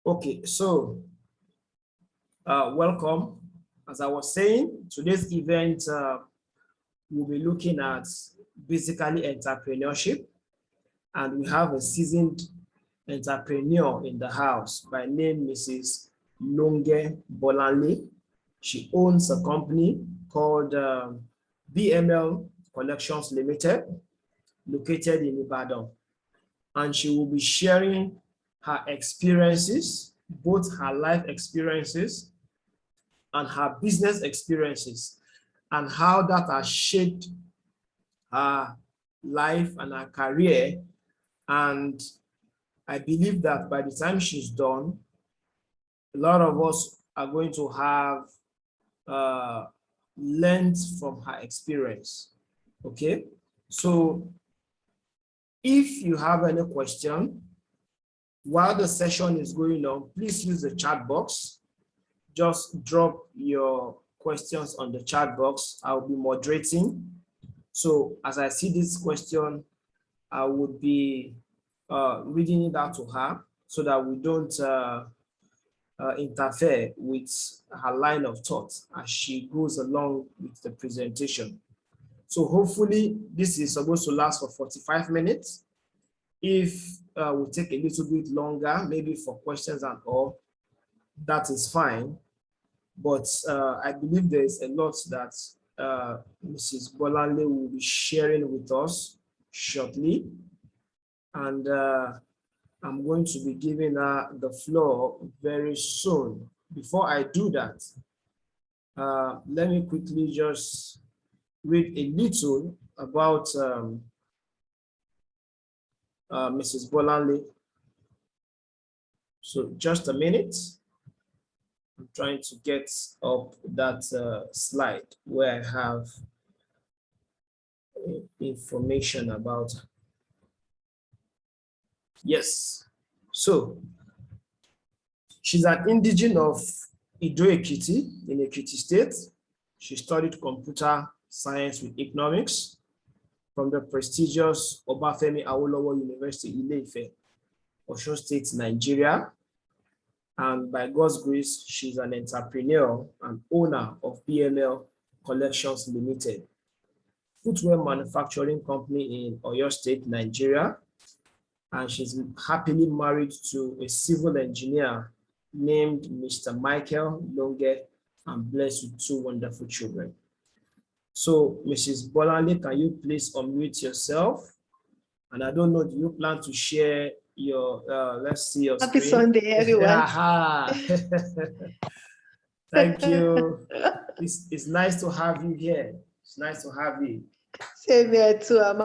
Okay, so welcome. As I was saying, today's event we'll be looking at basically entrepreneurship, and we have a seasoned entrepreneur in the house by name Mrs. Longe Bolanle. She owns a company called BML Collections Limited, located in Ibadan, and she will be sharing her experiences, both her life experiences and her business experiences, and how that has shaped her life and her career. And I believe that by the time she's done, a lot of us are going to have learned from her experience. Okay, so if you have any question while the session is going on, please use the chat box. Just drop your questions on the chat box. I'll be moderating. So as I see this question, I would be reading it out to her so that we don't interfere with her line of thought as she goes along with the presentation. So hopefully this is supposed to last for 45 minutes. If we take a little bit longer, maybe for questions and all, that is fine. But I believe there is a lot that Mrs. Bolanle will be sharing with us shortly. And I'm going to be giving her the floor very soon. Before I do that, let me quickly just read a little about Mrs. Bolanle. So just a minute. I'm trying to get up that slide where I have information about. Yes, so she's an indigene of Ido-Ekiti in Ekiti State. She studied computer science with economics from the prestigious Obafemi Awolowo University, Ile-Ife, Osun State, Nigeria. And by God's grace, she's an entrepreneur and owner of BML Collections Limited, footwear manufacturing company in Oyo State, Nigeria. And she's happily married to a civil engineer named Mr. Michael Longe, and blessed with 2 wonderful children. So, Mrs. Bolanle, can you please unmute yourself? And I don't know, do you plan to share your, let's see your Happy screen? Sunday, everyone. Thank you. It's nice to have you here. It's nice to have you. Same here too. I'm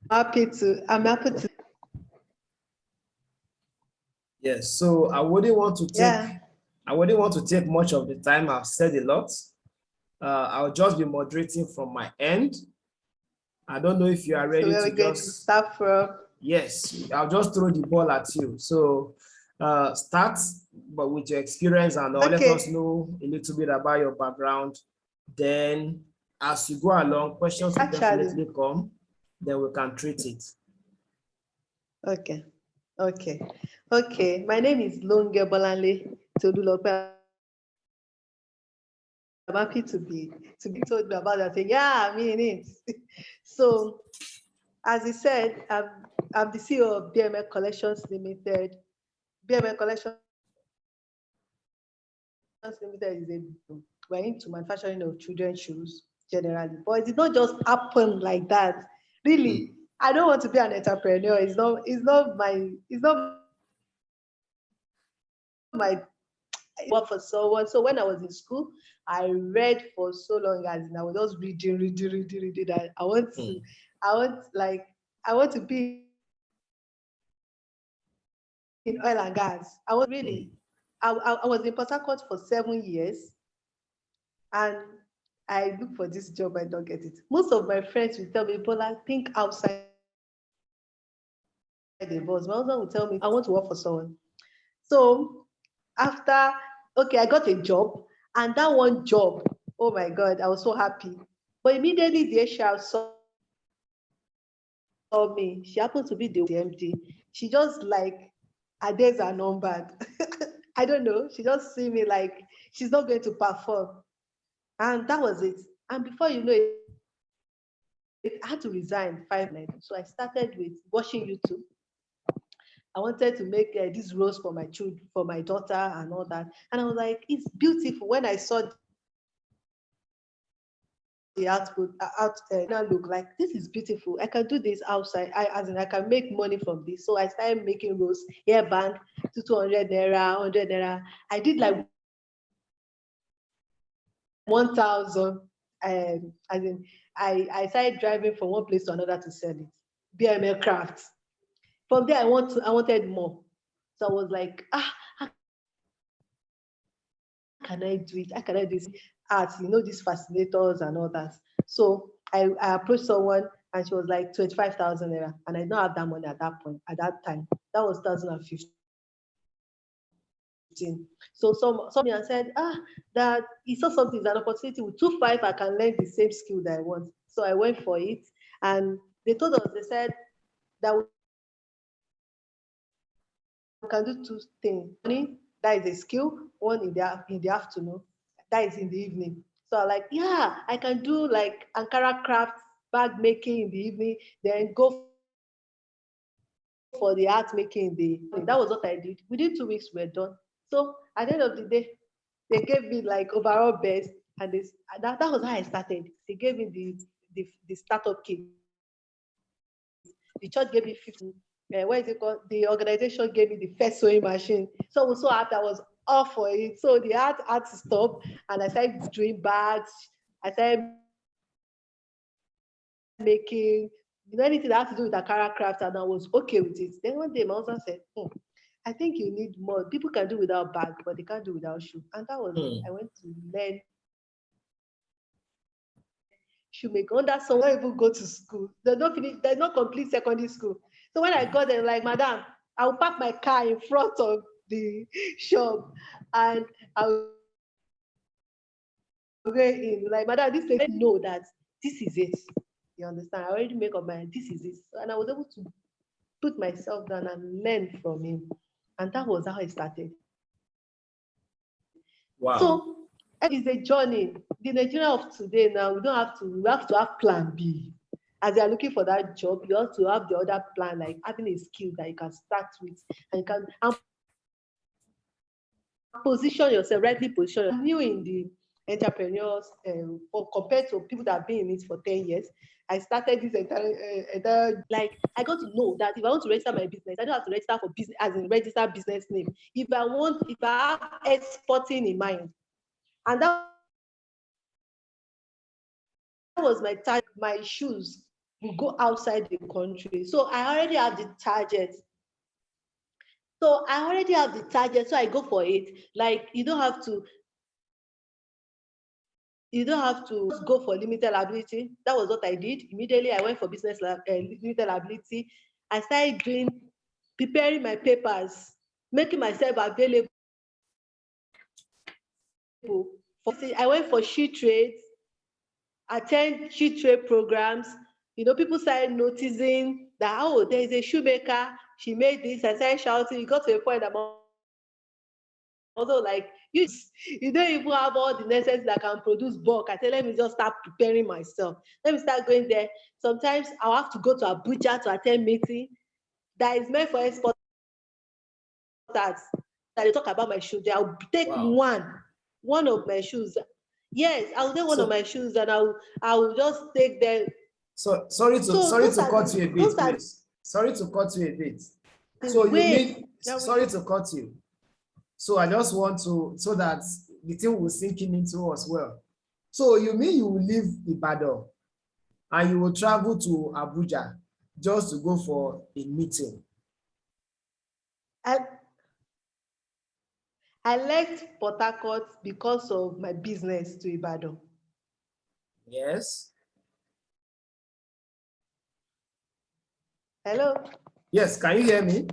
happy to. Yes, so I wouldn't want to take much of the time. I've said a lot. I'll just be moderating from my end. I don't know if you are ready so to just start from. Yes, I'll just throw the ball at you. So start, but with your experience and all, let us know a little bit about your background. Then as you go along, questions will definitely come. Then we can treat it. Okay. My name is Longe Bolanle Tolulope. I'm happy to be told about that. Yeah, I mean it. So, as he said, I'm the CEO of BML Collections Limited. BML Collections Limited is we're into manufacturing of children's shoes generally, but it did not just happen like that. Really, I don't want to be an entrepreneur. It's not my work for someone. So when I was in school, I read for so long, as I was just reading that I want to be in oil and gas. I was in Port Harcourt for 7 years, and I look for this job, I don't get it. Most of my friends will tell me, Bola, think outside the box. My husband will tell me, I want to work for someone. So after, I got a job, and that one job, oh my God, I was so happy. But immediately the HR saw me. She happened to be the MD. She just her days are numbered. I don't know. She just see me like she's not going to perform. And that was it. And before you know it, I had to resign 5 nights. So I started with watching YouTube. I wanted to make these roles for my children, for my daughter, and all that. And I was like, it's beautiful. When I saw the output, now look like this is beautiful. I can do this outside. As in, I can make money from this. So I started making roles, hairband, 200 naira, 100 naira. I did like 1,000. As in, I started driving from one place to another to sell it. BML crafts. From there, I wanted more. So I was like, how can I do it? How can I do this art? These fascinators and all that. So I approached someone and she was like 25,000 naira. And I didn't have that money at that point, at that time. That was 2015. So somebody said, that he saw something as an opportunity with 2.5, I can learn the same skill that I want. So I went for it. And they told us, they said that we can do two things. One, that is a skill, one in the afternoon, that is in the evening. So I'm like, yeah, I can do like Ankara craft, bag making in the evening, then go for the art making in the evening. That was what I did. Within 2 weeks, we're done. So at the end of the day, they gave me like overall best, and that was how I started. They gave me the startup kit. The church gave me 50. What is it called? The organization gave me the first sewing machine. So I was so happy. I was all for it. So the art had to stop, and I started doing bags. I started making anything that had to do with Akara craft, and I was okay with it. Then one day my husband said, I think you need more. People can do without bag, but they can't do without shoe. And that was it. I went to learn shoemaker under someone even go to school. They don't finish, they don't complete secondary school. So when I got there, like, madam, I'll park my car in front of the shop and I'll go in. Like, madam, this place know that this is it. You understand? I already make up my mind, this is it. And I was able to put myself down and learn from him. And that was how I started. Wow. So it's a journey. The Nigeria of today now, we have to have plan B. As you are looking for that job, you have to have the other plan, like having a skill that you can start with and you can position yourself, rightly position yourself. New in the entrepreneurs, or compared to people that have been in it for 10 years. I started this entire like I got to know that if I want to register my business, I don't have to register for business as in register business name. If I have exporting in mind, and that was my target. My shoes will go outside the country. So I already have the target. So I go for it. Like you don't have to go for limited liability. That was what I did. Immediately I went for limited liability. I started preparing my papers, making myself available. I went for sheet trades, attend sheet trade programs. People started noticing that, there is a shoemaker, she made this. I started shouting. It got to a point that although like you don't even have all the necessities that can produce bulk. I said, let me just start preparing myself. Let me start going there. Sometimes I'll have to go to Abuja to attend meeting that is meant for exporters. That they talk about my shoes. I'll take one of my shoes. Yes, I'll take one of my shoes and I'll just take them. So sorry to cut you a bit, please. Sorry to cut you a bit. So you mean sorry to cut you. So I just want to, so that the thing will sink into us well. So you mean you will leave Ibadan and you will travel to Abuja just to go for a meeting? I left Port Harcourt because of my business to Ibadan. Yes. Hello? Yes, can you hear me?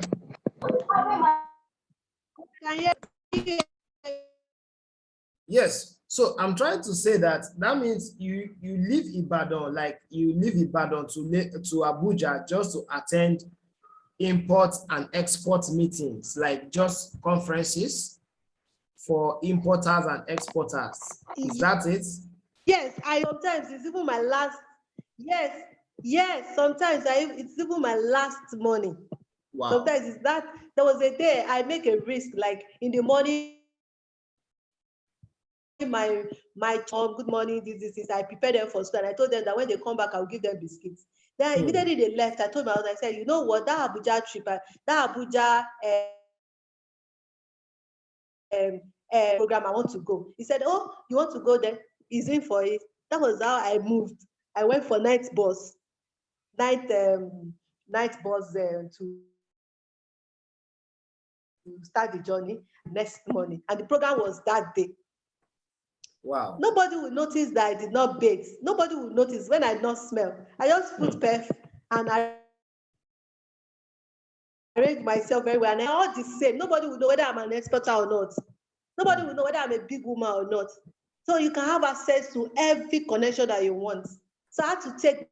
Can you hear me? Yes. So I'm trying to say that means you leave Ibadan, like you leave Ibadan to Abuja just to attend import and export meetings, like just conferences for importers and exporters. Is that it? Yes, I sometimes it's even my last. Yes. Sometimes it's even my last morning. Wow. Sometimes it's that there was a day I make a risk, like in the morning, my good morning, this. I prepared them for school, and I told them that when they come back, I'll give them biscuits. Then immediately they left. I told my husband, I said, you know what, that Abuja trip, that Abuja program, I want to go. He said, oh, you want to go there? He's in for it. That was how I moved. I went for night bus to start the journey next morning. And the program was that day. Wow. Nobody will notice that I did not bathe. Nobody will notice when I not smell. I just put perf and I arrange myself very well. And I all the same. Nobody will know whether I'm an exporter or not. Nobody will know whether I'm a big woman or not. So you can have access to every connection that you want. So I had to take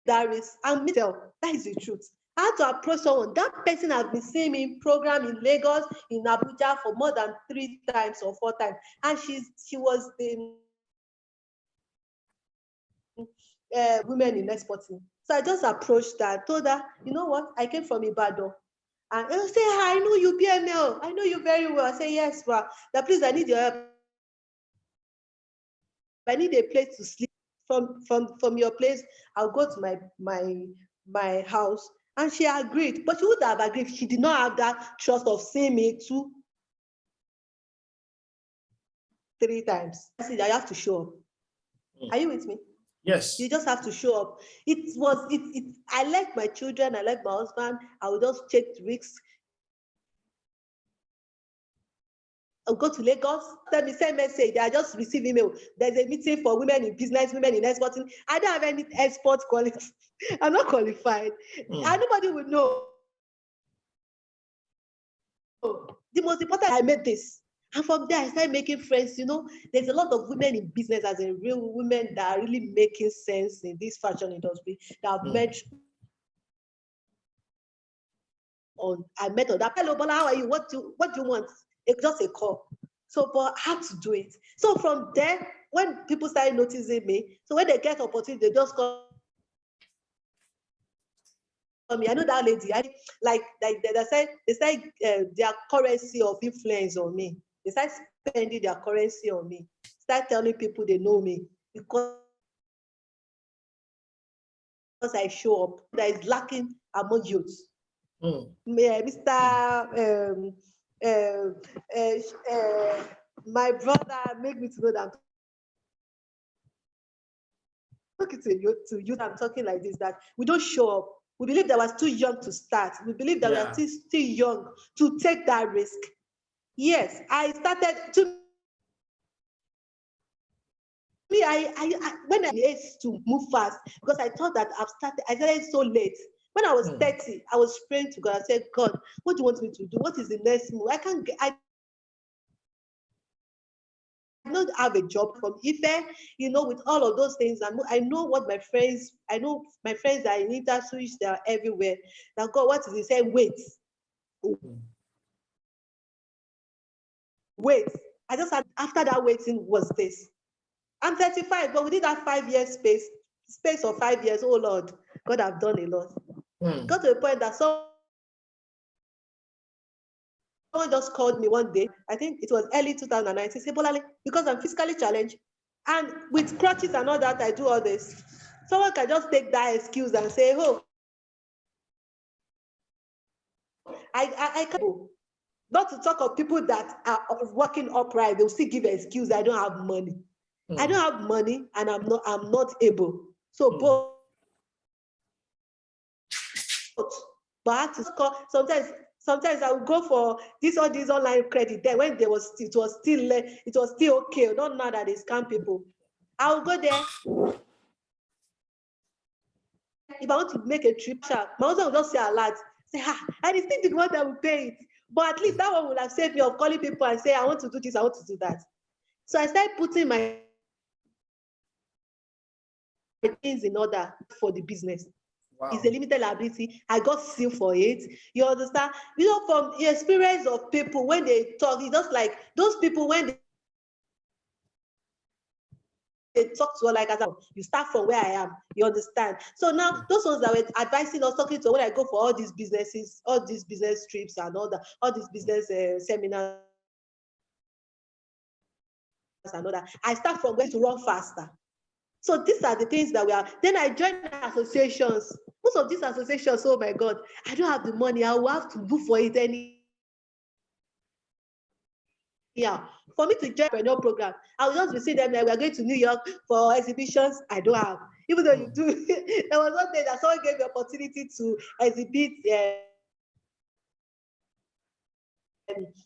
that risk and tell. That is the truth. I had to approach someone. That person has been seeing me in program in Lagos, in Abuja for more than 3 times or 4 times. And she was the women in exporting. So I just approached her, told her, you know what, I came from Ibadan. And I say, I know you PML. I know you very well. I say, yes, well, that please, I need your help. I need a place to sleep. From your place, I'll go to my house. And she agreed, but she would have agreed. She did not have that trust of seeing me 2, 3 times. I said, I have to show up. Are you with me? Yes. You just have to show up. I like my children, I like my husband. I will just take risks. I'll go to Lagos, send me send message. I just receive email. There's a meeting for women in business, women in exporting. I don't have any export quality. I'm not qualified. And nobody will know. The most important, I made this. And from there, I started making friends. You know, there's a lot of women in business, as in real women that are really making sense in this fashion industry that I've met on. I met on that. Hello, Bola, how are you? What do you want? It's just a call. So, but I had to do it. So from there, when people started noticing me, so when they get opportunity, they just call me. I know that lady. They say their currency of influence on me. They start spending their currency on me. Start telling people they know me because I show up. That is lacking among youths. Mr. My brother made me to know that I'm talking to you. I'm talking like this, that we don't show up. We believe that we're too young to start. We believe that we are still young to take that risk. Yes, I started to me. When I used to move fast because I thought that I started so late. When I was 30, I was praying to God. I said, God, what do you want me to do? What is the next move? I don't have a job from Ife, with all of those things. I know what my friends, I know my friends are in industries, they are everywhere. Now, God, what is he saying? Wait. I just had, after that waiting was this. I'm 35, but within that 5 years space of 5 years, oh Lord, God have done a lot. Got to the point that someone just called me one day, I think it was early 2019, say, Bolale, because I'm physically challenged, and with crutches and all that, I do all this. Someone can just take that excuse and say, oh, I can't go. Not to talk of people that are working upright, they'll still give an excuse, I don't have money. I don't have money and I'm not able. So both. But I had to call. Sometimes I would go for this online credit there when it was still okay. Not now that they scam people. I will go there. If I want to make a trip, my husband will just say alert, say, and it's still the one that will pay it. But at least that one will have saved me of calling people and say, I want to do this, I want to do that. So I started putting my things in order for the business. Wow. It's a limited liability. I got sued for it. You understand? You know, from the experience of people when they talk, it's just like those people when they talk to her like, you start from where I am. You understand? So now those ones that were advising us, talking to when I go for all these businesses, all these business trips and all these business seminars and all that, I start from where to run faster. So these are the things that we are. Then I joined associations. Most of these associations, oh my God, I don't have the money. I will have to look for it any. Yeah, for me to join the Entrepreneurial program, I will just be seeing them like we are going to New York for exhibitions. I don't have. Even though you do, there was one day that someone gave me the opportunity to exhibit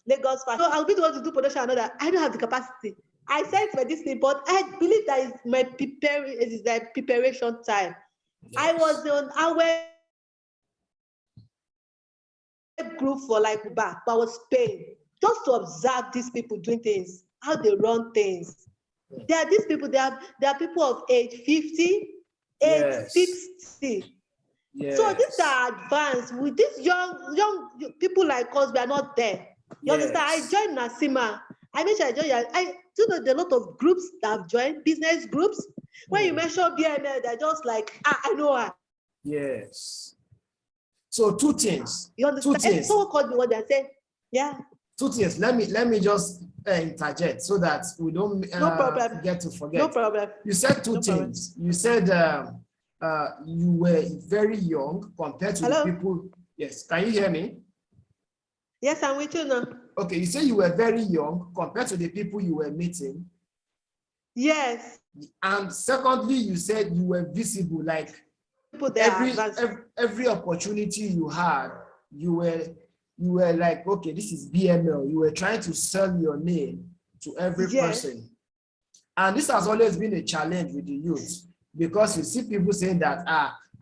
Lagos fashion. So I'll be the one to do production and all that. I don't have the capacity. I sent for this thing, but I believe that is my preparation time. Yes. I was on our group for like back, but I was paying just to observe these people doing things, how they run things. There are these people, they are people of age 50, age 60. Yes. So these are advanced. With these young people like us, we are not there. You understand? I joined Nasima. I mentioned I joined. I do know there are a lot of groups that have joined, business groups. When you mention BNL, they're just like, I know her. Yes. So two things. You understand? Two things. Someone called me one day and said, yeah. Two things. Let me just interject so that we don't get to forget. No problem. You said two things. You said you were very young compared to the people. Yes. Can you hear me? Yes, I'm with you now. Okay, you say you were very young compared to the people you were meeting. Yes. And secondly, you said you were visible, like every opportunity you had, you were like, okay, this is BML. You were trying to sell your name to every person. And this has always been a challenge with the youth because you see people saying that,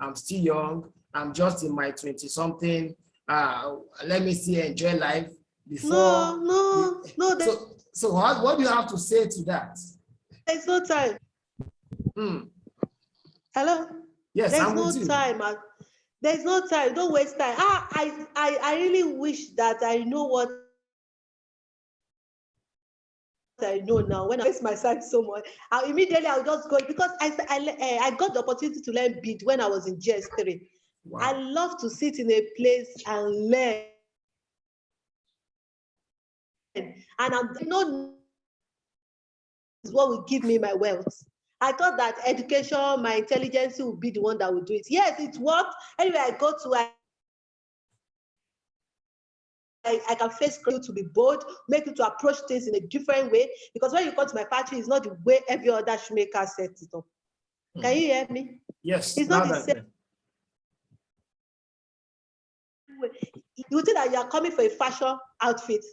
I'm still young, I'm just in my 20-something, let me see, enjoy life before. No. So what do you have to say to that? There's no time. Hello? Yes, there's no time. There's no time. Don't waste time. I really wish that I know what I know now. When I waste my time so much, I'll just go because I got the opportunity to learn bead when I was in GS3. Wow. I love to sit in a place and learn. And I'm not what will give me my wealth. I thought that education, my intelligence will be the one that will do it. Yes, it worked. Anyway, I go to I can face you to be bold, make you to approach things in a different way. Because when you come to my factory, it's not the way every other shoemaker sets it up. Can you hear me? Yes. It's not the same. You think that you are coming for a fashion outfit.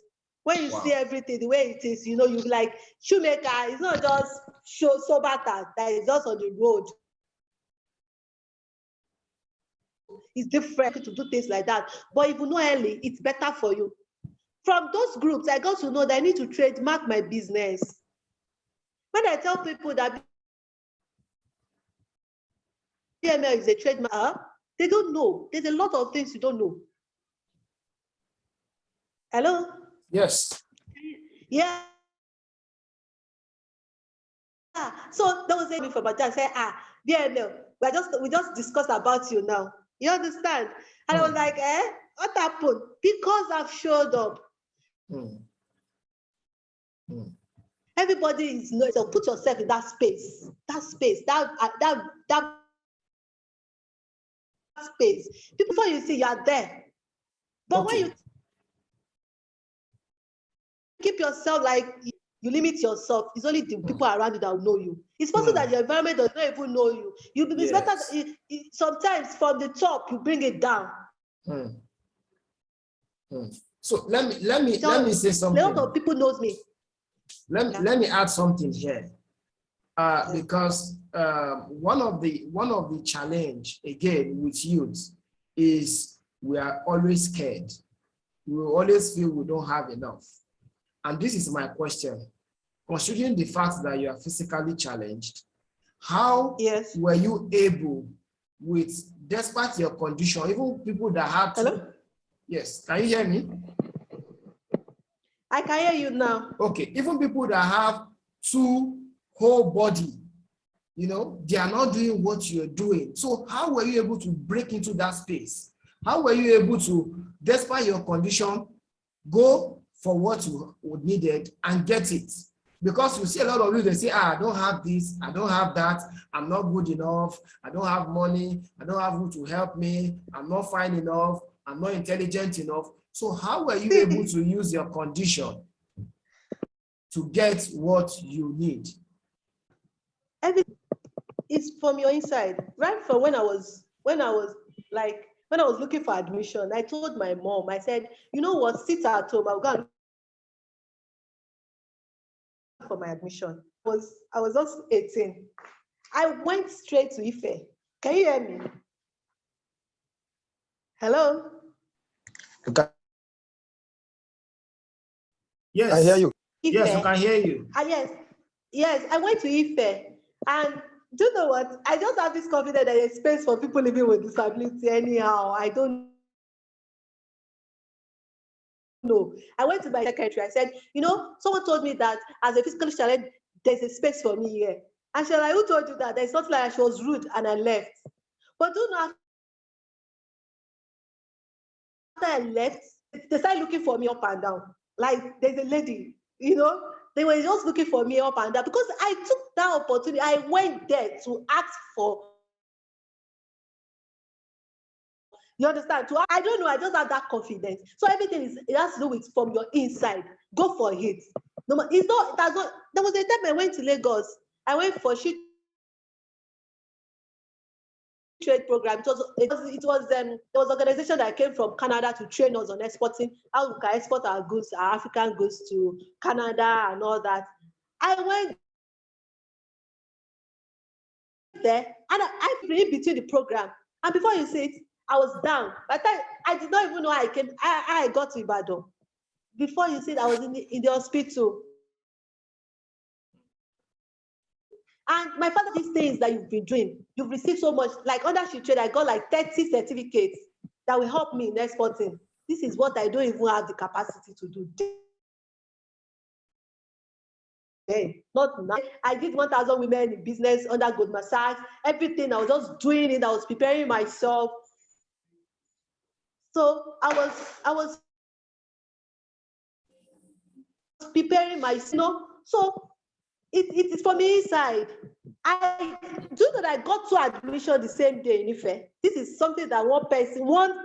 When you see everything the way it is, you know, you like shoemaker, it's not just sober that is just on the road. It's different to do things like that. But if you know early, it's better for you. From those groups, I got to know that I need to trademark my business. When I tell people that BML is a trademark, they don't know. There's a lot of things you don't know. Hello? Yes. Yeah. So there was a from my dad say, BML, we just discussed about you now. You understand? And I was like, what happened? Because I've showed up. Everybody is not, so put yourself in that space. That space. Before you see you are there. But when you keep yourself like you limit yourself, it's only the people around you that will know you. It's possible that your environment does not even know you. It's better sometimes from the top you bring it down. So let me say something. A lot of people knows me. Let me add something here. Because one of the challenge again with youth is we are always scared. We always feel we don't have enough. And this is my question. Considering the fact that you are physically challenged, how were you able with, despite your condition, even people that have Hello? Yes, can you hear me? I can hear you now. Okay, even people that have two whole body, you know, they are not doing what you're doing. So how were you able to break into that space? How were you able to, despite your condition, go for what you would needed and get it? Because you see a lot of you, they say, I don't have this, I don't have that, I'm not good enough, I don't have money, I don't have who to help me, I'm not fine enough, I'm not intelligent enough. So how were you able to use your condition to get what you need? Everything is from your inside. Right from when I was looking for admission, I told my mom, I said, you know what, sit at home, I'll go and look for my admission. I was just 18. I went straight to Ife. Can you hear me? Hello? Yes. I hear you. Ife. Yes, we can hear you. Yes, I went to Ife. And do you know what? I just have this confidence that there's space for people living with disability anyhow. I don't know. I went to my secretary. I said, you know, someone told me that as a physically challenged, there's a space for me here. And she was like, who told you that? There's not like she was rude and I left. But do you know, after I left, they started looking for me up and down. Like there's a lady, you know, they were just looking for me up and down because I took that opportunity. I went there to ask for, you understand? I don't know, I just have that confidence. So everything it has to do with from your inside. Go for it. No, it's not, that's not, there was a time I went to Lagos. I went for trade program. There was organization that came from Canada to train us on exporting, how we can export our goods, our African goods to Canada and all that. I went there and I in between the program. And before you see it, I was down. By the time I did not even know how I got to Ibadan. Before you see it, I was in the hospital. And my father, these things that you've been doing, you've received so much. Like under she trade, I got like 30 certificates that will help me in exporting. This is what I don't even have the capacity to do. Not now. I did 1,000 women in business under Goldman Sachs. Everything I was just doing it. I was preparing myself. So I was preparing myself. You know? So it is from the inside. I do that. I got to admission the same day in Ife. This is something that one face alone.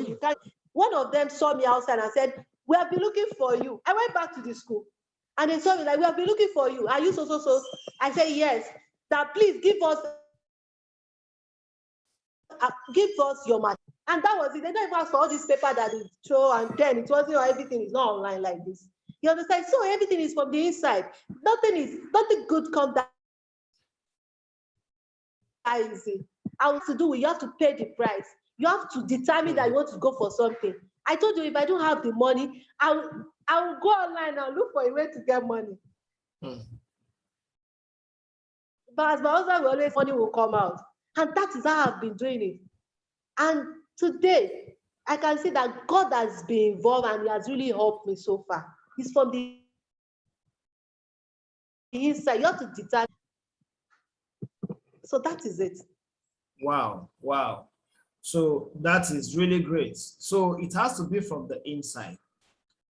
You can't. One of them saw me outside and said, "We have been looking for you." I went back to the school, and they saw me like, "We have been looking for you. Are you so?" I said, "Yes." That please give us your match. And that was it. They don't even ask for all this paper that they throw, and then it wasn't everything is not online like this. You understand? So everything is from the inside. Nothing good comes that easy. I want to do it. You have to pay the price. You have to determine that you want to go for something. I told you if I don't have the money, I will go online and look for a way to get money. But as my husband will always, money will come out. And that is how I've been doing it. And today, I can see that God has been involved and He has really helped me so far. It's from the inside. You have to determine. So that is it. Wow. So that is really great. So it has to be from the inside.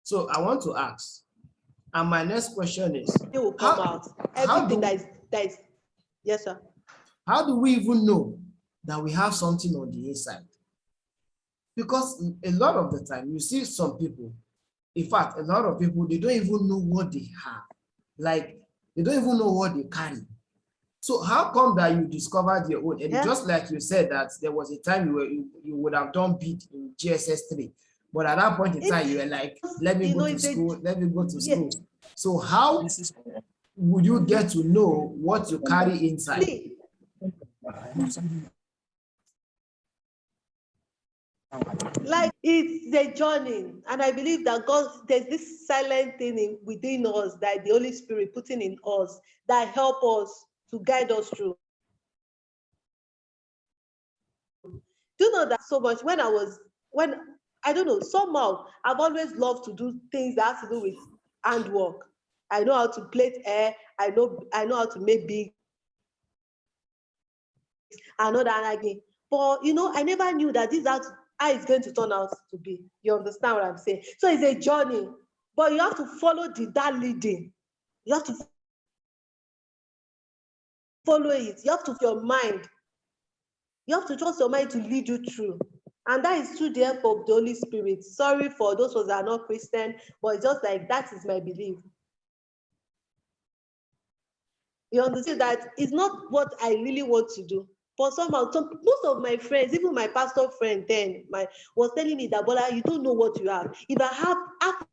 So I want to ask, and my next question is, It will come out. Everything that is, yes, sir. How do we even know that we have something on the inside? Because a lot of the time you see some people, in fact, a lot of people, they don't even know what they have. Like, they don't even know what they carry. So how come that you discovered your own? And just like you said that there was a time you would have done bid in GSS 3, but at that point in time you were like, let me go to school, let me go to school. So how would you get to know what you carry inside? Like it's a journey, and I believe that God, there's this silent thing within us that the Holy Spirit putting in us that help us to guide us through. Do you know that so much when I don't know, somehow I've always loved to do things that have to do with handwork. I know how to plait hair, I know how to make big, I know that again. But I never knew that this is how it's going to turn out to be. You understand what I'm saying? So it's a journey, but you have to follow that leading. You have to follow it. You have to your mind. You have to trust your mind to lead you through. And that is through the help of the Holy Spirit. Sorry for those that are not Christian, but it's just like that is my belief. You understand that it's not what I really want to do. But somehow, most of my friends, even my pastor friend then, was telling me that, Bola, you don't know what you have. If I have half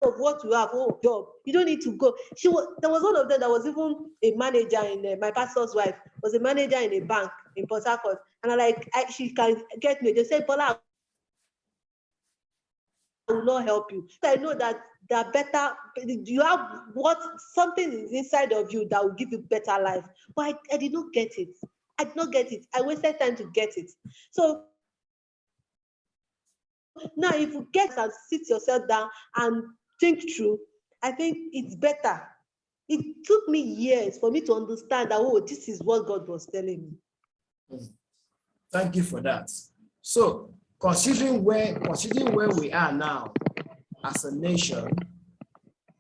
of what you have, oh, job, you don't need to go. There was one of them that was even a manager in my pastor's wife was a manager in a bank in Port Harcourt, and she can get me. They said, Bola, I will not help you. So I know that they're better. You have something is inside of you that will give you better life. But I did not get it. I did not get it. I wasted time to get it. So now, if you get and sit yourself down and think through, I think it's better. It took me years for me to understand that, oh, this is what God was telling me. Thank you for that. So, considering where we are now as a nation,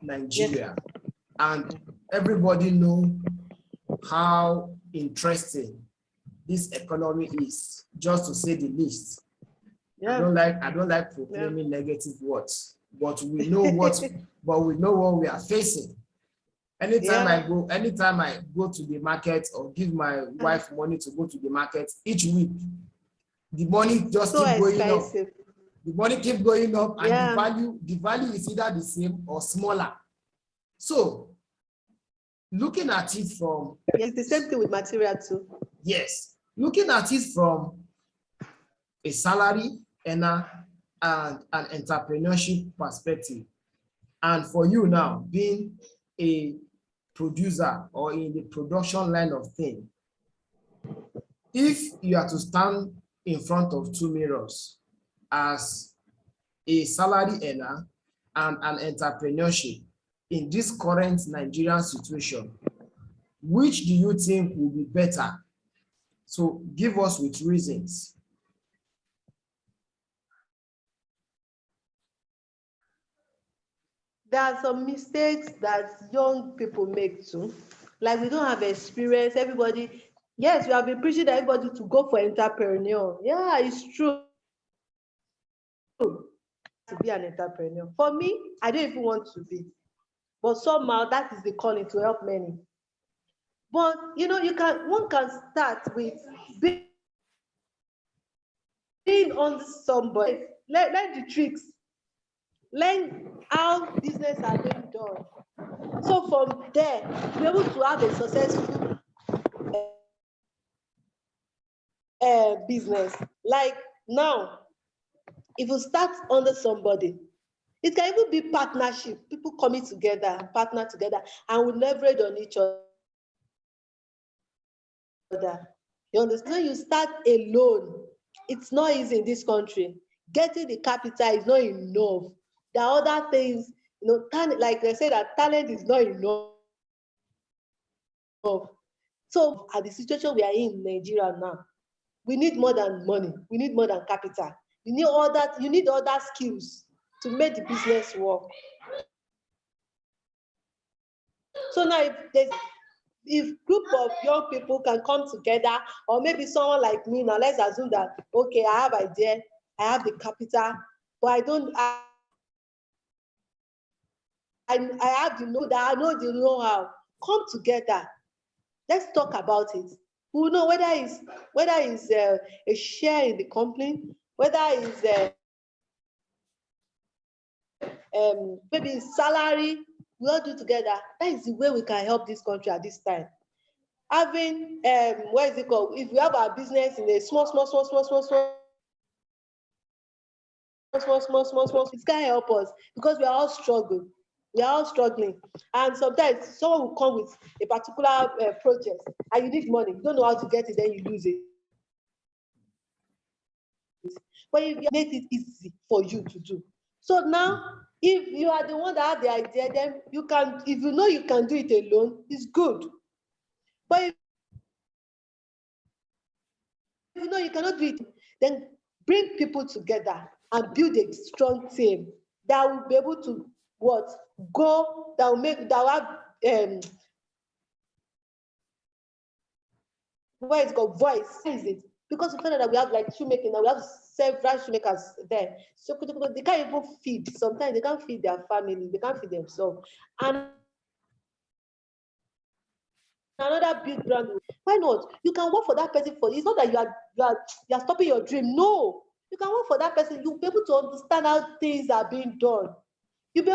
Nigeria, yes, and everybody know how interesting this economy is, just to say the least. Yeah. I don't like proclaiming negative words, but we know what we are facing. Anytime I go to the market or give my wife money to go to the market each week, the money just keep going up. The money keep going up, and the value is either the same or smaller. So, looking at it from it's the same thing with material too. Yes, looking at it from a salary earner and an entrepreneurship perspective, and for you now being a producer or in the production line of things, if you are to stand in front of two mirrors as a salary earner and an entrepreneurship in this current Nigerian situation, which do you think will be better? So give us with reasons. There are some mistakes that young people make too. Like, we don't have experience. Everybody, yes, we have been preaching to everybody to go for entrepreneurial. Yeah, it's true. To be an entrepreneur. For me, I don't even want to be. But somehow that is the calling to help many. But one can start with being on somebody. Learn the tricks. Learn how business are being done. So from there, be able to have a successful business. Like now, if you start under somebody, it can even be partnership. People coming together and partner together and will leverage on each other. You understand? When you start alone, it's not easy in this country. Getting the capital is not enough. There are other things, like they say that talent is not enough. So at the situation we are in Nigeria now, we need more than money. We need more than capital. You need other skills to make the business work. So now if group of young people can come together, or maybe someone like me now, let's assume that, okay, I have idea, I have the capital, but I have the know-how. Come together. Let's talk about it. We will know whether it's a share in the company, whether it's maybe salary. We all do together. That is the way we can help this country at this time. Having what is it called? If we have our business in a small, it can help us because we are all struggling. We are all struggling. And sometimes someone will come with a particular project and you need money. You don't know how to get it, then you lose it. But if you make it easy for you to do. So now, if you are the one that had the idea, then you can, if you know you can do it alone, it's good. But if you know you cannot do it, then bring people together and build a strong team that will be able to what? Go, that will make, that will have where it's got voice. Is it? Because we find out that we have like shoemaking and we have several shoemakers there. So they can't even feed. Sometimes they can't feed their family, they can't feed themselves. And another big brand, why not? You can work for that person for, it's not that you are stopping your dream. No, you can work for that person. You'll be able to understand how things are being done. You'll be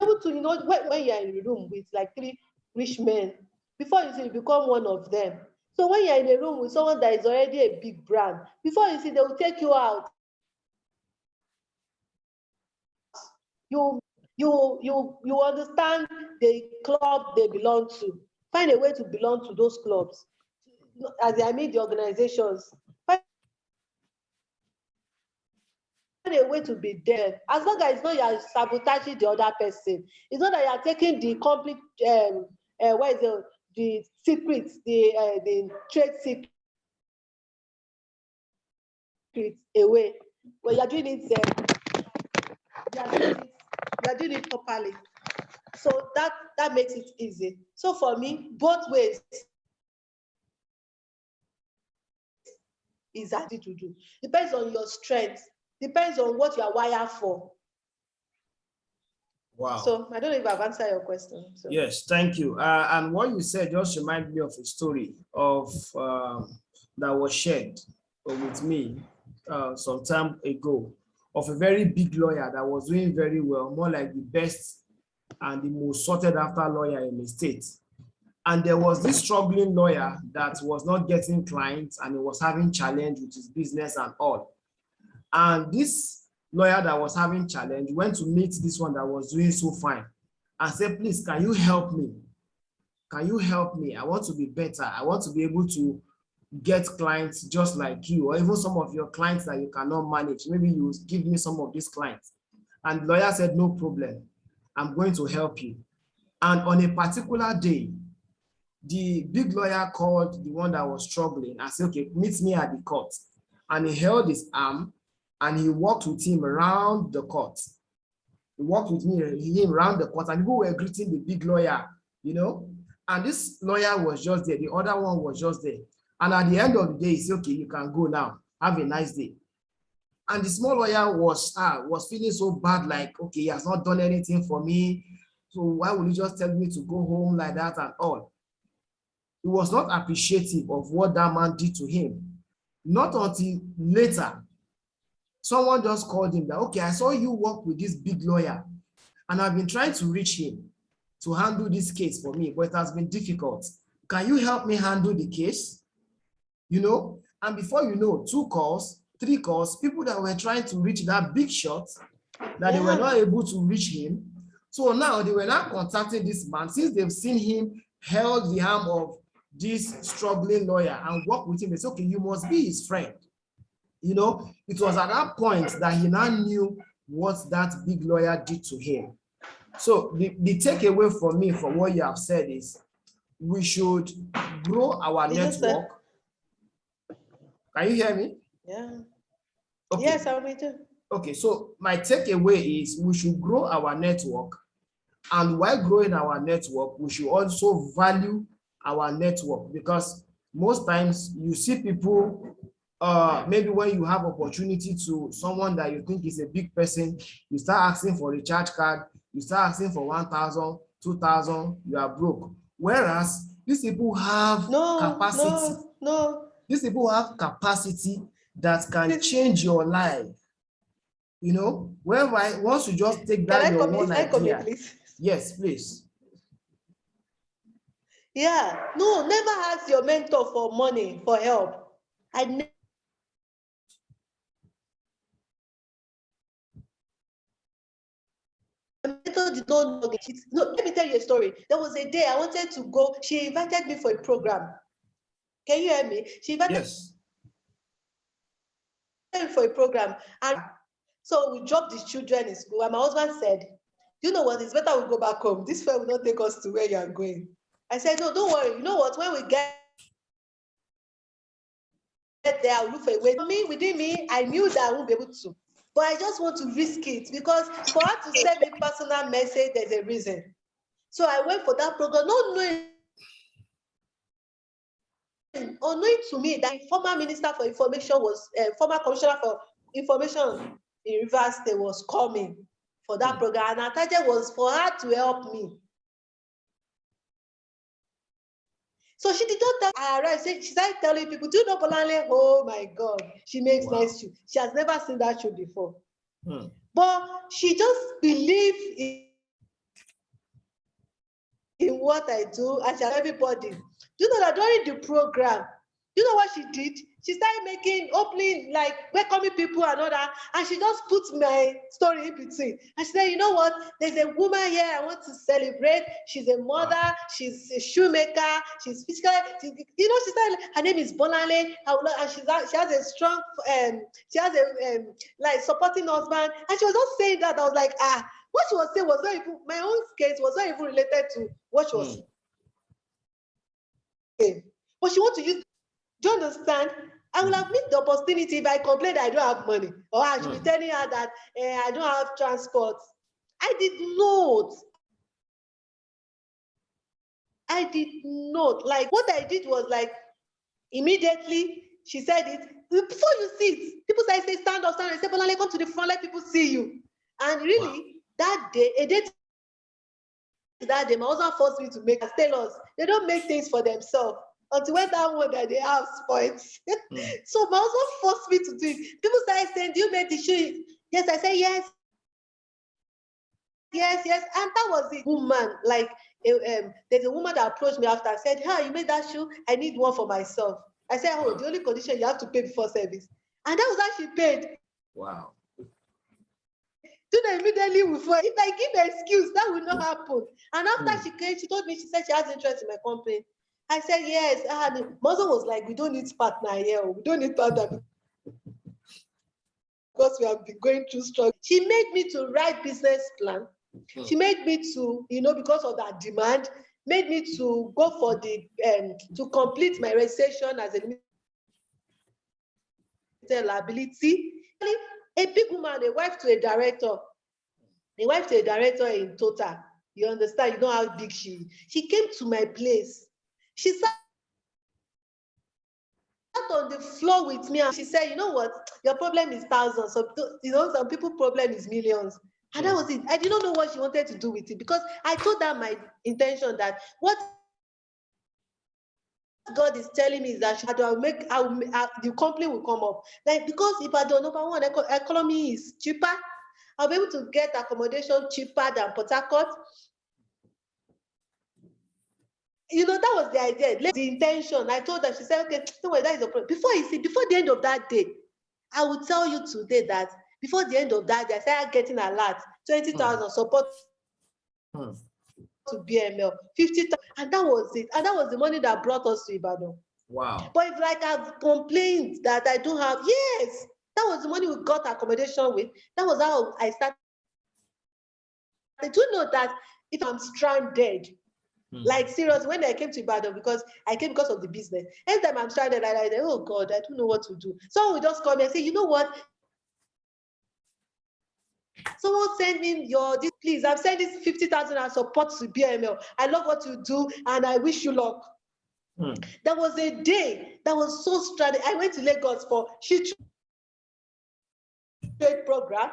able to, when you're in a room with like 3 rich men, before you see, you become one of them. So when you're in a room with someone that is already a big brand, before you see, they will take you out. You understand the club they belong to. Find a way to belong to those clubs. As I mean the organizations. Find a way to be there. As long as it's not you are sabotaging the other person. It's not that you are taking the complete what is the secrets, the trade secrets away. When you're doing it, you're doing it properly. So that makes it easy. So for me, both ways is easy to do. Depends on your strength. Depends on what you are wired for. Wow. So I don't know if I've answered your question. So. Yes, thank you. And what you said just reminded me of a story of that was shared with me some time ago, of a very big lawyer that was doing very well, more like the best and the most sought after lawyer in the state. And there was this struggling lawyer that was not getting clients and he was having challenge with his business and all. And this lawyer that was having challenge went to meet this one that was doing so fine and said, please, can you help me? Can you help me? I want to be better. I want to be able to get clients just like you, or even some of your clients that you cannot manage. Maybe you give me some of these clients. And the lawyer said, no problem. I'm going to help you. And on a particular day, the big lawyer called the one that was struggling and said, okay, meet me at the court. And he held his arm and he walked with him around the court. He walked with him around the court, and people were greeting the big lawyer, and this lawyer was just there. The other one was just there. And at the end of the day, he said, okay, you can go now. Have a nice day. And the small lawyer was feeling so bad, like, okay, he has not done anything for me. So why would you just tell me to go home like that and all? He was not appreciative of what that man did to him. Not until later, someone just called him that, okay, I saw you work with this big lawyer and I've been trying to reach him to handle this case for me, but it has been difficult. Can you help me handle the case? And before you know, 2 calls, 3 calls, people that were trying to reach that big shot, that they were not able to reach him. So now they were now contacting this man, since they've seen him held the arm of this struggling lawyer and work with him. They said, okay, you must be his friend. It was at that point that he now knew what that big lawyer did to him. So the takeaway for me from what you have said is we should grow our network. Can you hear me? Yeah. Okay. Yes, I'm with you. Okay, so my takeaway is we should grow our network, and while growing our network, we should also value our network, because most times you see people, maybe when you have opportunity to someone that you think is a big person, you start asking for a recharge card, you start asking for 1,000, 2,000, you are broke. Whereas these people have capacity. No. These people have capacity that can change your life. Whereby once you just take that your one idea. Please? Yes, please. Yeah. No, never ask your mentor for money, for help. I director did not know. No, let me tell you a story. There was a day I wanted to go. She invited me for a program. Can you hear me? She invited me for a program. And so we dropped the children in school. And my husband said, you know what? It's better we go back home. This friend will not take us to where you are going. I said, no, don't worry. You know what? When we get there, I'll look for a way. Within me, I knew that I won't be able to. But I just want to risk it because for her to send me personal message, there's a reason. So I went for that program, not knowing, unknowing to me that the former minister for information was, former commissioner for information in Rivers State was coming for that program. And her target was for her to help me. So she did not tell. I arrived. She started telling people, do you know Bolanle? Oh my God, she makes nice shoe. She has never seen that shoe before. But she just believed in what I do, and she had everybody. Do you know that during the program, you know what she did? She started opening, like welcoming people and all that, and she just put my story in between. And she said, you know what? There's a woman here I want to celebrate. She's a mother, she's a shoemaker, she's physical. She started, her name is Bolanle, and she has a strong, she has a like supporting husband. And she was just saying that. I was like, what she was saying was not even, my own case was not even related to what she was saying. But she wants to use, do you understand? I will have missed the opportunity if I complain that I don't have money, or I should be telling her that I don't have transport. I did not. Like, what I did was like, immediately she said it. Before you see it, people say, stand up, stand up. I say, Bolanle, come to the front, let people see you. And really, that day, a day that day, my husband forced me to make us tell us they don't make things for themselves until when that one that they have spoils. So my husband forced me to do it. People started saying, do you make the shoe? Yes, I said yes. And that was it. Woman, like there's a woman that approached me after and said, you made that shoe, I need one for myself. I said, the only condition, you have to pay before service. And that was how she paid. Wow. Immediately if I give an excuse, that will not happen. And after she came, she told me, she said she has interest in my company. I said, yes. And my husband was like, we don't need partner here. We don't need partner because we have been going through struggle. She made me to write business plan. She made me to, because of that demand, made me to go for the, to complete my registration as a limited liability. A big woman, a wife to a director in Total. You understand? You know how big she is. She came to my place. She sat on the floor with me and she said, you know what? Your problem is thousands. So, some people's problem is millions. And that was it. I did not know what she wanted to do with it because I told her my intention that what God is telling me is that the company will come up. Like, because if I don't, number one, economy is cheaper. I'll be able to get accommodation cheaper than Port Harcourt. That was the idea, the intention. I told her, she said, okay, don't worry, that is a problem. Before the end of that day, I will tell you today that before the end of that day, I started getting a lot, 20,000 support to BML, 50,000, and that was it. And that was the money that brought us to Ibadan. Wow. But if like I've complained that I don't have, yes, that was the money we got accommodation with. That was how I started. I do know that if I'm stranded, like seriously, when I came to Ibadan, because I came because of the business, anytime I'm stranded, I say, oh God, I don't know what to do. Someone will just call me and say, you know what? Someone send me this, please. I'm sending 50,000 and support to BML. I love what you do and I wish you luck. There was a day that was so stranded. I went to Lagos for trade program.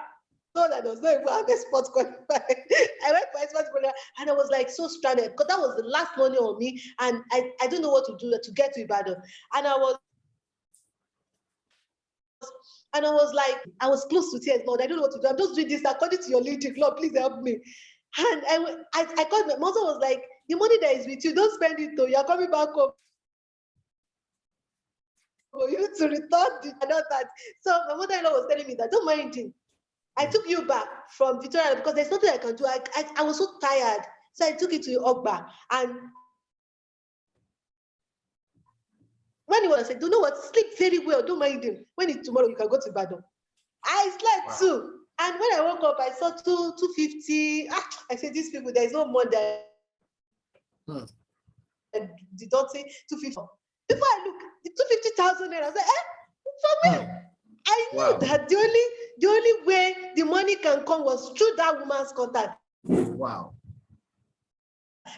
So that there was no even a sports qualified. I went for a sports program and I was like so stranded because that was the last money on me and I don't know what to do to get to Ibadan. And I was like, I was close to tears, Lord, I don't know what to do. I'm just doing this according to your leading. Lord, please help me. And I called my mother, was like, the money that is with you, don't spend it though. You're coming back home for you to return the and all that. So my mother-in-law was telling me that, don't mind him. I took you back from Victoria because there's nothing I can do. I was so tired. So I took it to Ogba. And when he was, I said, you know what, sleep very well, don't mind him. When it's tomorrow, you can go to Ibadan. I slept too. And when I woke up, I saw 250. I said, these people, there's no more than deducting 250. Before I look, the 250,000 naira, I said, for me, I knew that the only way the money can come was through that woman's contact. Wow.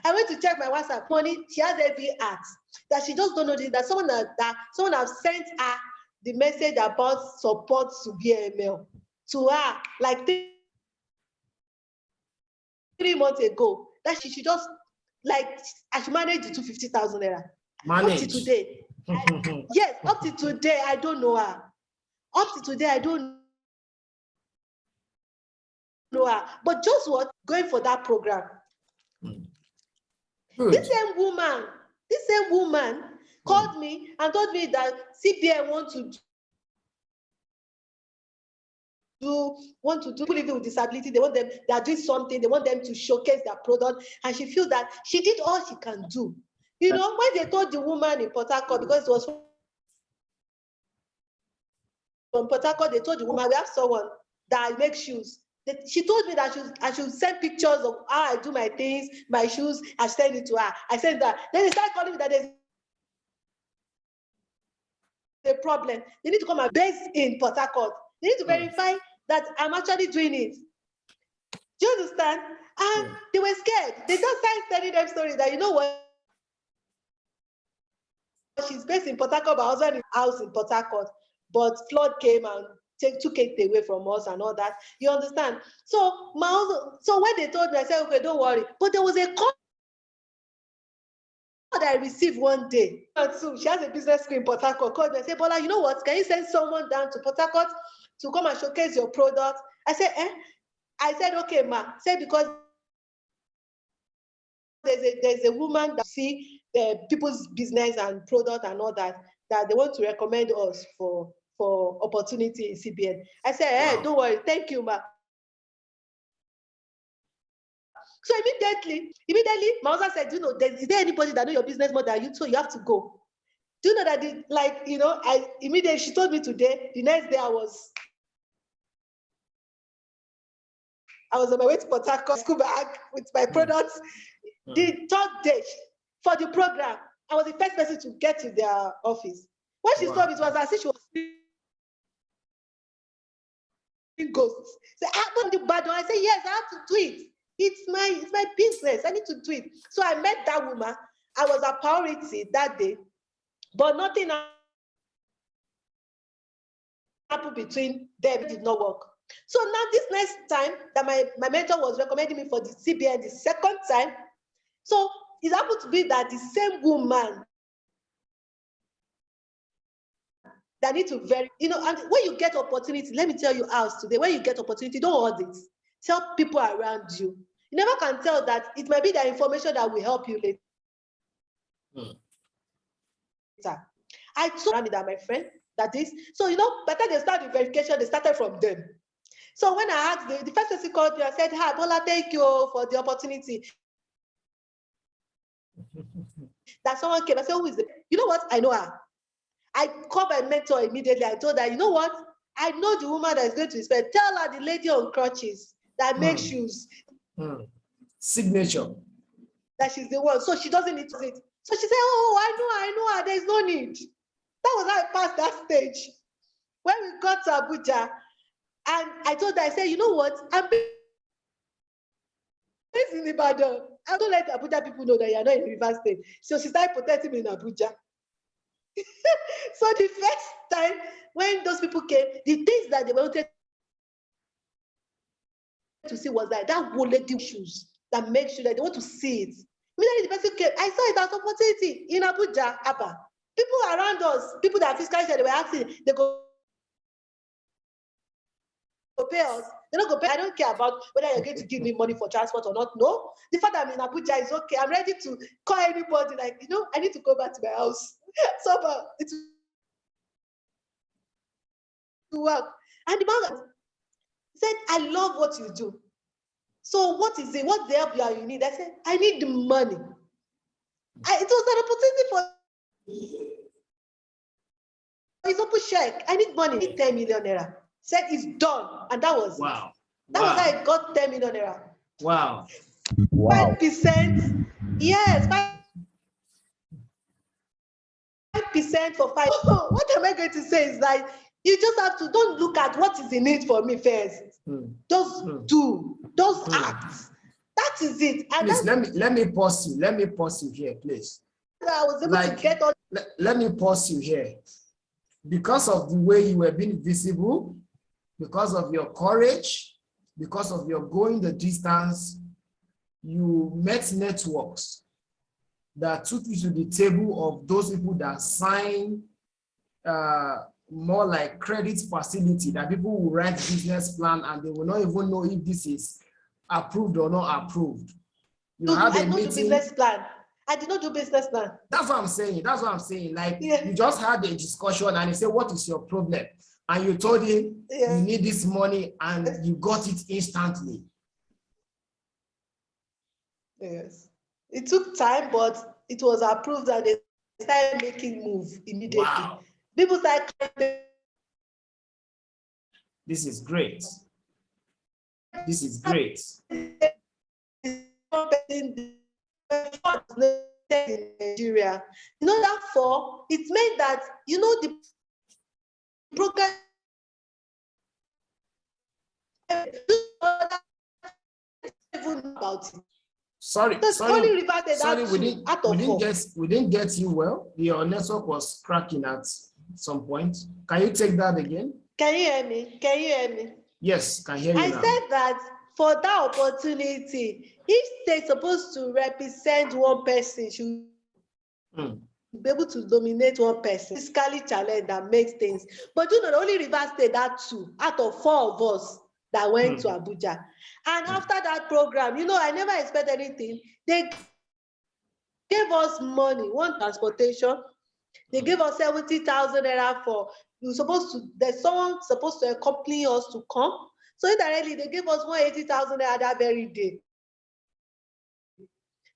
I went to check my WhatsApp money. She has every act that she just don't know that someone have sent her the message about support to BML to her like 3 months ago. That she should just like I should manage the 250,000 naira. Manage. Up to today. Yes, up to today, I don't know her. Up to today, I don't know her. But just what? Going for that program. Good. This same woman called me and told me that CBN want to people living with disability, they are doing something, they want them to showcase their product, and she feels that she did all she can do. You know, when they told the woman in Port Harcourt, because it was from Port Harcourt, they told the woman, we have someone that makes shoes. She told me that I should send pictures of how I do my things, my shoes. I send it to her. I sent that. Then they started calling me that there's a problem. They need to come and base in Port Harcourt. They need to verify that I'm actually doing it. Do you understand? And they were scared. They just started telling them stories that, you know what? She's based in Port Harcourt, but husband is house in Port Harcourt. But flood came and took it away from us and all that. You understand? So when they told me, I said, okay, don't worry. But there was a call that I received one day. She has a business school in Port Harcourt. Called me and said, Bola, you know what? Can you send someone down to Port Harcourt to come and showcase your product? I said, I said, okay, ma. I said, because there's a woman that see people's business and product and all that they want to recommend us for opportunity in CBN. I said, don't worry, thank you, ma. So immediately, my husband said, you know, is there anybody that know your business more than you? So you have to go. Do you know that immediately she told me today, the next day I was on my way to Port Harcourt, school bag with my products. The third day for the program, I was the first person to get to their office. When she saw me, it was as if she was seeing ghosts. Say, I'm the bad one. I said, yes, I have to do it. It's my business. I need to do it. So I met that woman. I was a priority that day, but nothing happened between them. It did not work. So now this next time that my mentor was recommending me for the CBN the second time, so it happened to be that the same woman that need to and when you get opportunity, let me tell you ours today, when you get opportunity, don't hold it. Tell people around you. You never can tell that it might be the information that will help you later. I told that my friend that is, so by the time they start the verification, they started from them. So when I asked, the first person called me, I said, hi, Bola, thank you for the opportunity. That someone came, I said, who is it? You know what? I know her. I called my mentor immediately. I told her, you know what? I know the woman that is going to inspire. Tell her the lady on crutches that makes shoes. Signature. That she's the one. So she doesn't need to it. So she said, oh, I know her. There's no need. That was how I passed that stage. When we got to Abuja, and I told her, I said, you know what? I'm based in Ibadan. I don't let Abuja people know that you're not in Rivers State. So she started protecting me in Abuja. So the first time when those people came, the things that they wanted to see was that whole lady shoes that makes sure that they want to see it. Immediately the person came, I saw it as opportunity in Abuja, Abba. People around us, people that physically said they were asking, they go pay us. They're not going to pay. I don't care about whether you're going to give me money for transport or not. No. The fact that I'm in Abuja is okay. I'm ready to call anybody. Like, I need to go back to my house. So, but it's to work. And the man said, I love what you do. So what is it? What's the help you need? I said, I need the money. It was an opportunity for his open check. I need money. I need 10 million naira. Said it's done. And that was it. That was how I got 10 million naira. Wow. 5%. Yes, 5% for 5. What am I going to say is like, you just have to, don't look at what is in it for me first. Just do. Just act. That is it. And please, let me pause you. Let me pause you here, please. I was able to get all. Let me pause you here. Because of the way you were being visible, because of your courage, because of your going the distance, you met networks that took you to the table of those people that sign more like credit facility, that people will write business plan and they will not even know if this is approved or not approved. I don't do business plan. I did not do business plan. That's what I'm saying. That's what I'm saying. Like, you just had a discussion and he said, what is your problem? And you told him you need this money and you got it instantly. Yes. It took time, but it was approved and they started making moves immediately. Wow. People started. This is great. This is great. In Nigeria, therefore, it meant that the program about it. Sorry, we didn't get you well. Your network was cracking at some point. Can you take that again? Can you hear me? Can you hear me? Yes, can hear you now. I said that for that opportunity, if they're supposed to represent one person, should be able to dominate one person, physically challenged that makes things. But only Rivers State had 2 out of 4 of us that went to Abuja. And after that program, I never expect anything. They gave us money, one transportation. They gave us 70,000 naira for, there's someone supposed to accompany us to come. So indirectly, they gave us 180,000 naira that very day.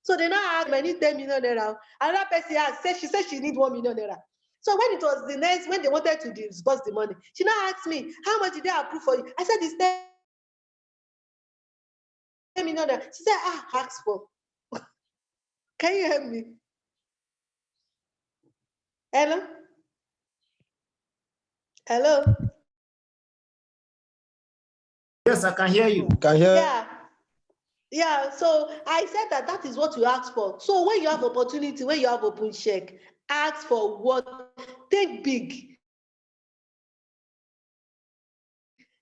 So they now asked, I need 10 million naira. Another person she said she need 1 million naira. So when it was when they wanted to disburse the money, she now asked me, how much did they approve for you? I said, it's 10 million naira. She said, ask for. Can you help me? Hello? Hello? Yes, I can hear you. Yeah, so I said that is what you ask for. So when you have opportunity, when you have open check, ask for what, think big.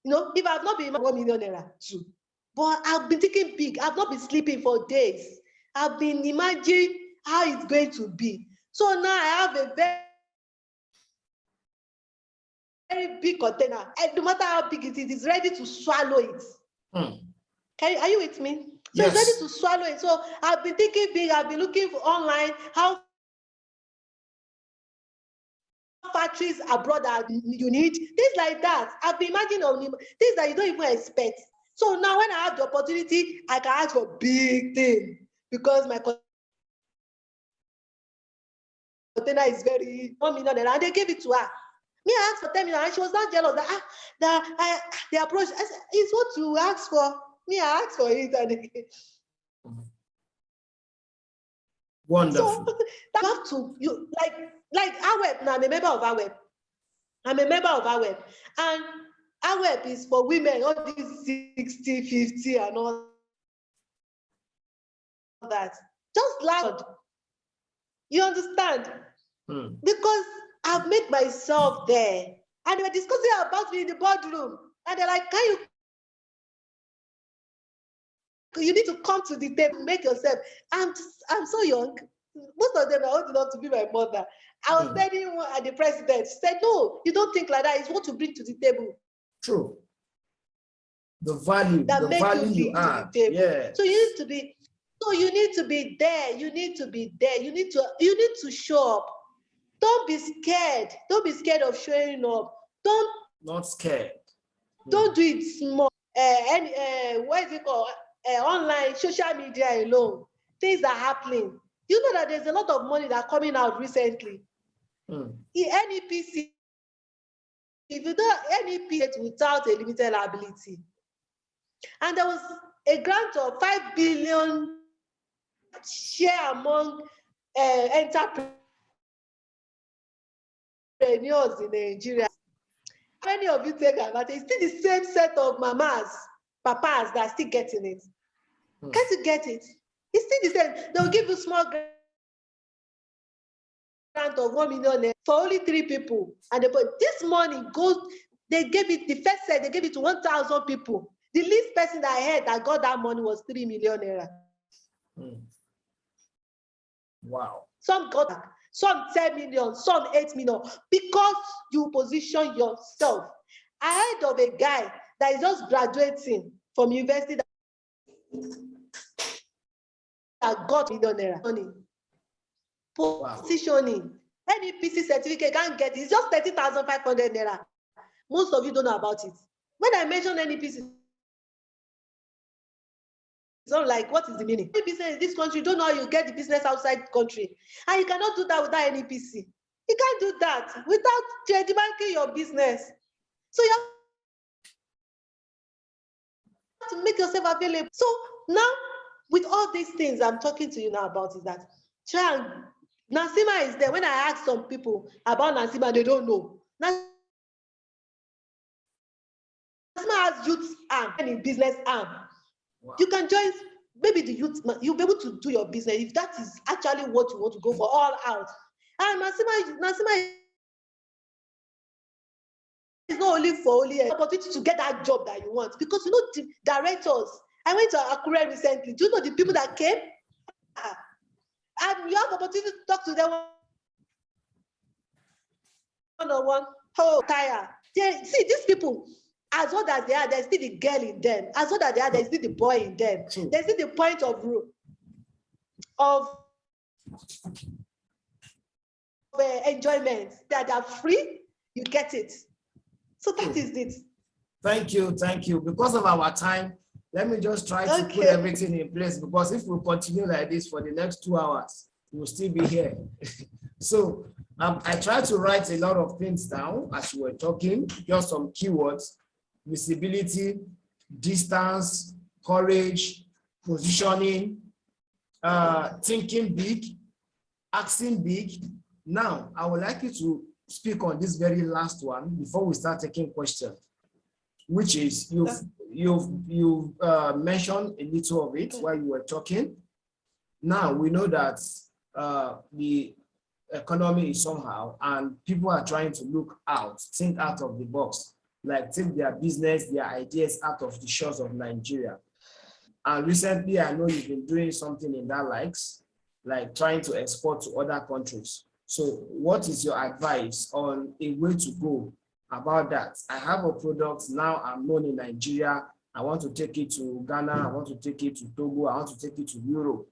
If I've not been 1 million naira too, but I've been thinking big. I've not been sleeping for days. I've been imagining how it's going to be. So now I have a very big container. And no matter how big it is, it's ready to swallow it. Are you with me? So yes. It's ready to swallow it. So I've been thinking big. I've been looking for online how factories abroad that you need, things like that. I've been imagining things that you don't even expect. So now when I have the opportunity, I can ask for big thing because my container is very 1 million and they gave it to her. Me, I asked for 10 million and she was not jealous that they approached. I said, it's what you asked for. Me, I asked for it and they wonderful. So you have to, like AWEB, now I'm a member of AWEB. And AWEB is for women, all these 60, 50 and all that. Just loud. You understand? Because I've made myself there. And they were discussing about me in the boardroom. And they're like, you need to come to the table, make yourself. I'm so young. Most of them are old enough to be my mother. I was telling one at the president, she said, no, you don't think like that. It's what you bring to the table. True. The value you add. Yeah. So you need to be, you need to be there. You need to be there. You need to show up. Don't be scared. Don't be scared of showing up. Not scared. Don't do it small. what is it called? Online social media alone, things are happening. You know that there's a lot of money that coming out recently. NEPC, if you do NEPC without a limited liability, and there was a grant of 5 billion share among entrepreneurs in Nigeria. How many of you take advantage? It's still the same set of mamas, papas that are still getting it. Can't you get it? It's still the same. They'll give you small grant of 1 million for only 3 people. And they put this money goes, they gave it, the first set, they gave it to 1,000 people. The least person that I heard that got that money was 3 million naira. Wow. Some got that, some 10 million, some 8 million, because you position yourself. I heard of a guy that is just graduating from university that got millionaire money. Positioning. NEPC certificate can't get it. It's just 30,500 naira. Most of you don't know about it. When I mention NEPC, it's not like, what is the meaning? NEPC in this country, you don't know how you get the business outside country. And you cannot do that without NEPC. You can't do that without trademarking your business. So you have to make yourself available. So now, with all these things I'm talking to you now about, is that Nansima is there. When I ask some people about Nansima, they don't know. Nansima has youth arm and business arm. Wow. You can join maybe the youth, you'll be able to do your business if that is actually what you want to go for all out. And Nansima is not only for an opportunity to get that job that you want, because you know the directors. I went to Akure recently. Do you know the people that came? And you have opportunity to talk to them one-on-one. Oh, tire. See, these people, as old as they are, there's still the girl in them. As old as they are, there's still the boy in them. There's still the point of enjoyment. That are free, you get it. So that is it. Thank you. Because of our time, let me just try to put everything in place, because if we continue like this for the next 2 hours, we'll still be here. So I tried to write a lot of things down as you were talking, just some keywords: visibility, distance, courage, positioning, thinking big, acting big. Now, I would like you to speak on this very last one before we start taking questions, which is you've mentioned a little of it while you were talking. Now we know that the economy is somehow, and people are trying to look out, think out of the box, like take their business, their ideas out of the shores of Nigeria. And recently, I know you've been doing something in that like trying to export to other countries. So what is your advice on a way to go about that? I have a product now, I'm known in Nigeria. I want to take it to Ghana. I want to take it to Togo. I want to take it to Europe.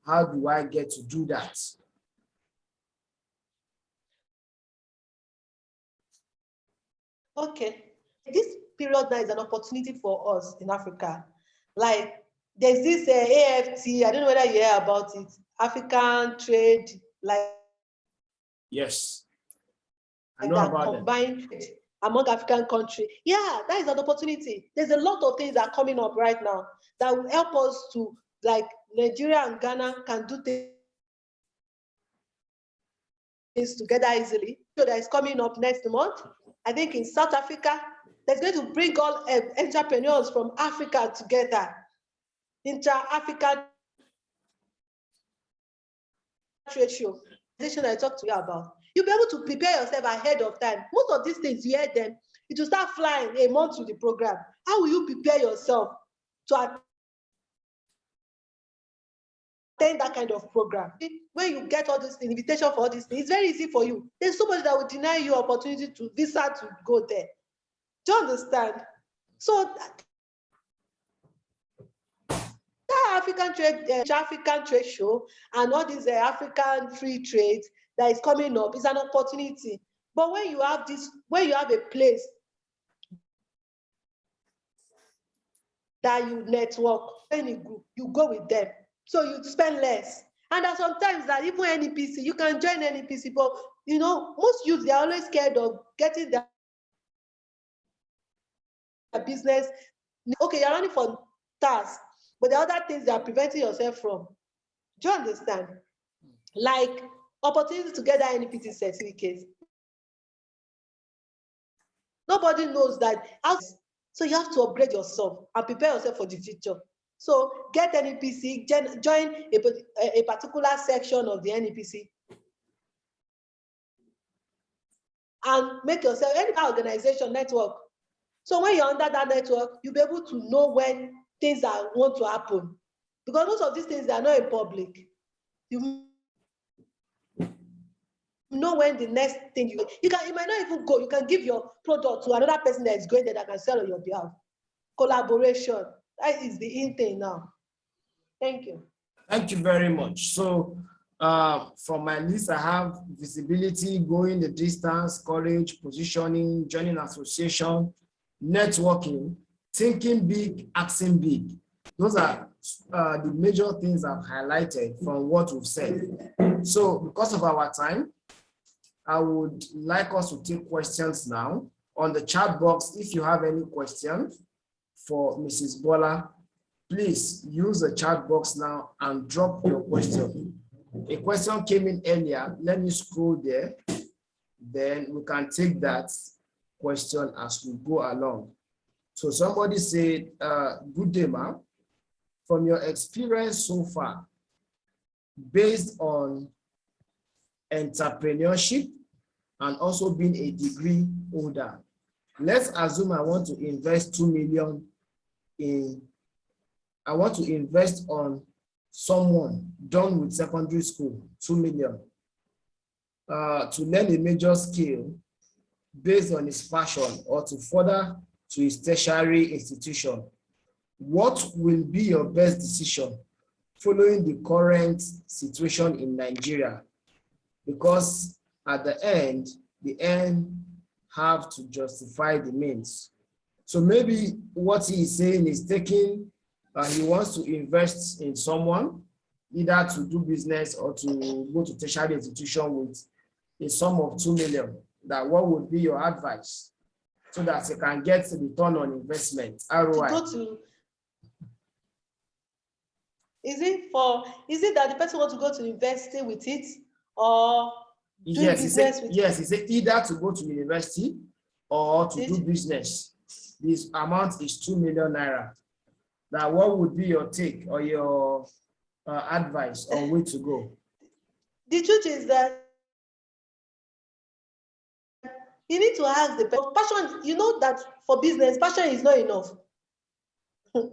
How do I get to do that? Okay. This period now is an opportunity for us in Africa. Like there's this AFT, I don't know whether you hear about it, African trade, like yes, I know about combined trade among African countries. Yeah, that is an opportunity. There's a lot of things that are coming up right now that will help us to, like Nigeria and Ghana can do things together easily. So that is coming up next month. I think in South Africa, that's going to bring all entrepreneurs from Africa together. Inter-African trade show I talked to you about. You'll be able to prepare yourself ahead of time. Most of these things, you hear them, it will start flying a month to the program. How will you prepare yourself to attend that kind of program? When you get all this invitation for all these things, it's very easy for you. There's somebody that will deny you opportunity to visa to go there. Do you understand? So that African trade show and all these African free trade that is coming up is an opportunity. But when you have this, when you have a place that you network, any group, you go with them. So you spend less. And there are sometimes that even NEPC, you can join NEPC, but most youths, they're always scared of getting their business. Okay, you're running for tasks, but the other things they are preventing yourself from. Do you understand? Like opportunity to get that NEPC certificate. Nobody knows that. So you have to upgrade yourself and prepare yourself for the future. So get NEPC, join a particular section of the NEPC, and make yourself any organization network. So when you're under that network, you'll be able to know when things are want to happen. Because most of these things, they are not in public. You know when the next thing you might not even go. You can give your product to another person that is going there that can sell on your behalf. Collaboration. That is the in thing now. Thank you. Thank you very much. So from my list, I have visibility, going the distance, courage, positioning, joining association, networking, thinking big, acting big. Those are the major things I've highlighted from what we've said. So because of our time, I would like us to take questions now. On the chat box, if you have any questions for Mrs. Bola, please use the chat box now and drop your question. A question came in earlier. Let me scroll there. Then we can take that question as we go along. So somebody said, good day, ma'am. From your experience so far, based on entrepreneurship and also being a degree holder, let's assume I want to invest 2 million I want to invest on someone done with secondary school, 2 million, to learn a major skill based on his passion or to further to his tertiary institution. What will be your best decision following the current situation in Nigeria? Because at the end have to justify the means. So maybe what he is saying is taking, he wants to invest in someone, either to do business or to go to tertiary institution with a sum of 2 million. That what would be your advice so that you can get the return on investment, ROI? Is it that the person wants to go to university with it, or doing business with it? Yes, he said either to go to university or to do business. This amount is 2 million naira. Now, what would be your take or your advice on where to go? The truth is that you need to ask the passion. You know that for business, passion is not enough.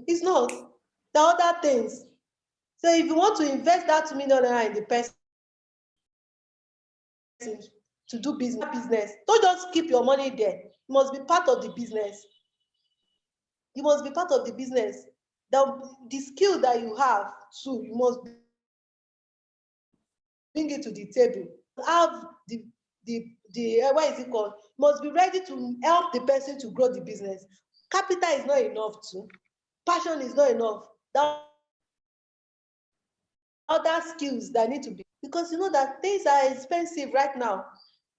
It's not. There are other things. So if you want to invest that 2 million naira in the person to do business, don't just keep your money there. You must be part of the business. You must be part of the business. The skill that you have too, you must bring it to the table. Have the what is it called? Must be ready to help the person to grow the business. Capital is not enough too. Passion is not enough. There are other skills that need to be, because you know that things are expensive right now.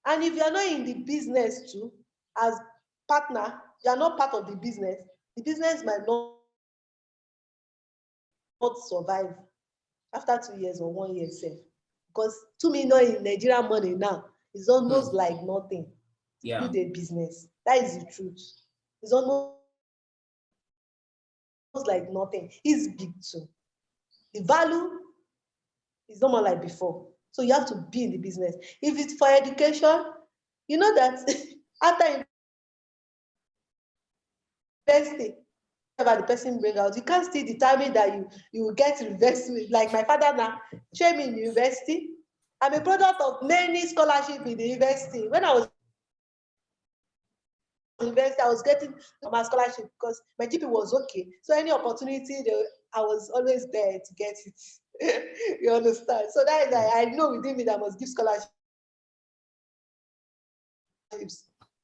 And if you are not in the business too, as partner, you are not part of the business might not survive after 2 years or 1 year safe. Because 2 million in Nigerian money now is almost like nothing. Yeah. Do the business. That is the truth. It's almost like nothing. It's big too. The value is not more like before. So you have to be in the business. If it's for education, you know that after investing, whatever the person bring out, you can't still determine that you will get investment. Like my father now, trained me in university. I'm a product of many scholarships in the university. When I was in university, I was getting my scholarship because my GP was okay. So any opportunity, I was always there to get it. You understand? So that is I know within me that I must give scholarships.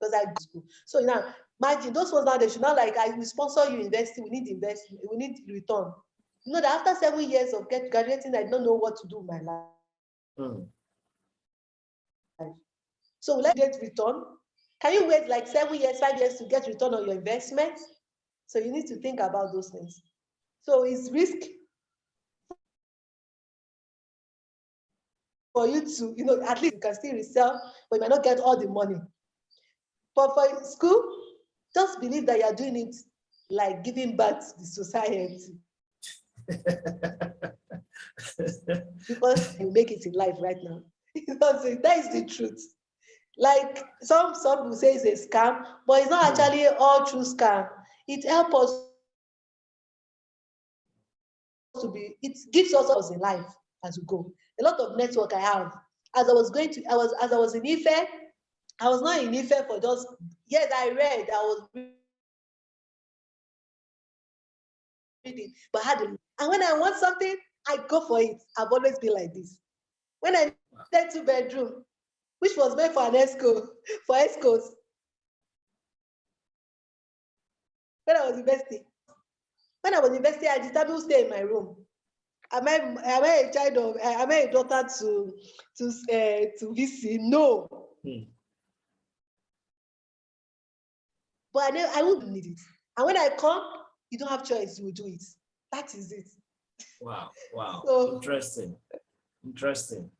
because I go to school. So now, imagine those ones now, they should not like, I will sponsor you investing, we need investment, we need return. You know that after 7 years of graduating, I don't know what to do with my life. Mm. So let's get return. Can you wait like 7 years, 5 years to get return on your investment? So you need to think about those things. So it's risk for you to, you know, at least you can still resell, but you might not get all the money. But for school, just believe that you're doing it like giving back to the society. Because you make it in life right now. That is the truth. Like some people say it's a scam, but it's not actually all true scam. It helps us to be, it gives us a life as we go. A lot of network I have. As I was in Ife, I was not in Ife for just, yes, I read, I was reading, but and when I want something, I go for it. I've always been like this. When I needed 2-bedroom, which was meant for an ESCO, for ESCOs, when I was investing, I determined to stay in my room. Am I a child of? Am I a daughter to VC? No. But I wouldn't need it. And when I come, you don't have choice. You will do it. That is it. Wow. Wow. So, Interesting.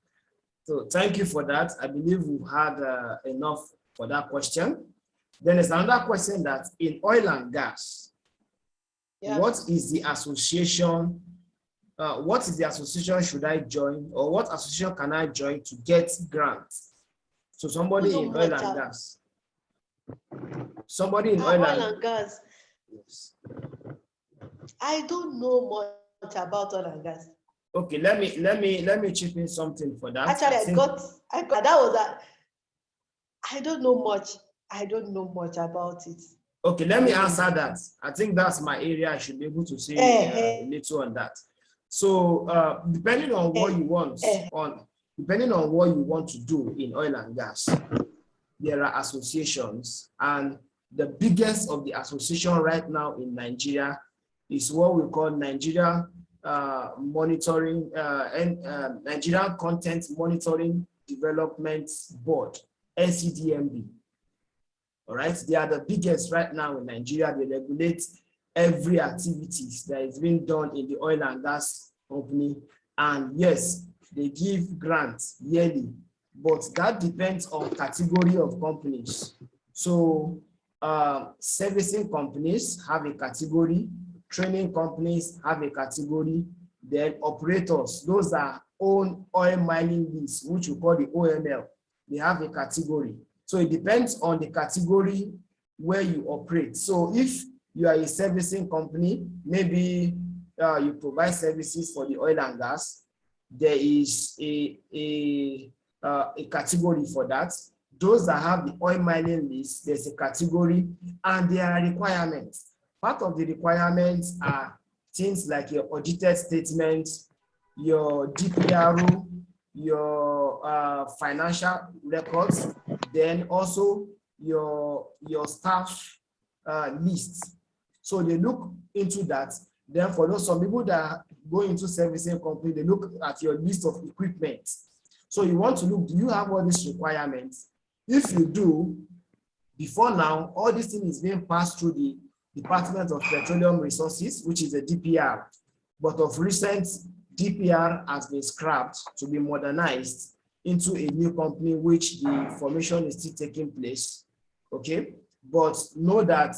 So thank you for that. I believe we've had enough for that question. Then there's another question that in oil and gas, yeah. What is the association? What is the association should I join, or what association can I join to get grants? So somebody in oil and gas. Somebody in oil and gas. Yes. I don't know much about oil and gas. Okay, let me chip in something for that. Actually, I got that was that. I don't know much. I don't know much about it. Okay, let me answer that. I think that's my area. I should be able to say a little on that. So depending on what you want depending on what you want to do in oil and gas, there are associations, and the biggest of the association right now in Nigeria is what we call Nigeria Monitoring and Nigerian Content Monitoring Development Board, NCDMB. All right, they are the biggest right now in Nigeria. They regulate every activities that is being done in the oil and gas company. And yes, they give grants yearly, but that depends on category of companies. So servicing companies have a category, training companies have a category, then operators, those that own oil mining lease, which we call the OML, they have a category. So it depends on the category where you operate. So if you are a servicing company, maybe you provide services for the oil and gas, there is a category for that. Those that have the oil mining lease, there's a category, and there are requirements. Part of the requirements are things like your audited statements, your DPRO, your financial records, then also your staff lists. So they look into that. Then for those some people that go into servicing company, they look at your list of equipment. So you want to look, do you have all these requirements? If you do, before now, all this thing is being passed through the Department of Petroleum Resources, which is a DPR. But of recent, DPR has been scrapped to be modernized into a new company, which the formation is still taking place. Okay, but know that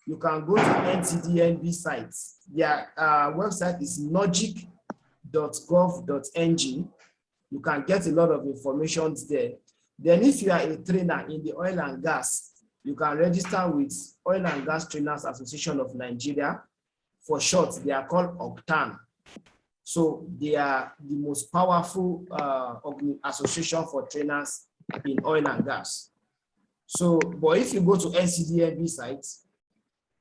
you can go to NCDNB sites. Their website is logic.gov.ng. You can get a lot of information there. Then if you are a trainer in the oil and gas, you can register with Oil and Gas Trainers Association of Nigeria. For short, they are called OCTAN. So they are the most powerful association for trainers in oil and gas. So, but if you go to NCDNB sites,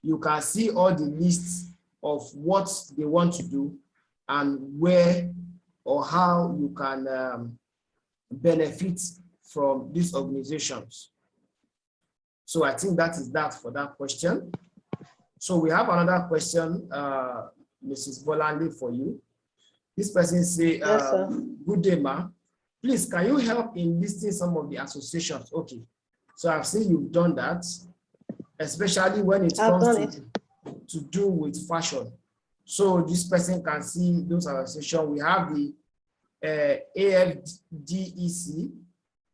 you can see all the lists of what they want to do and where or how you can benefit from these organizations. So I think that is that for that question. So we have another question, Mrs. Bolanle, for you. This person say, Yes, sir. good day, ma. Please, can you help in listing some of the associations? Okay. So I've seen you've done that, especially when it comes to do with fashion. So this person can see those associations. We have the AFDEC,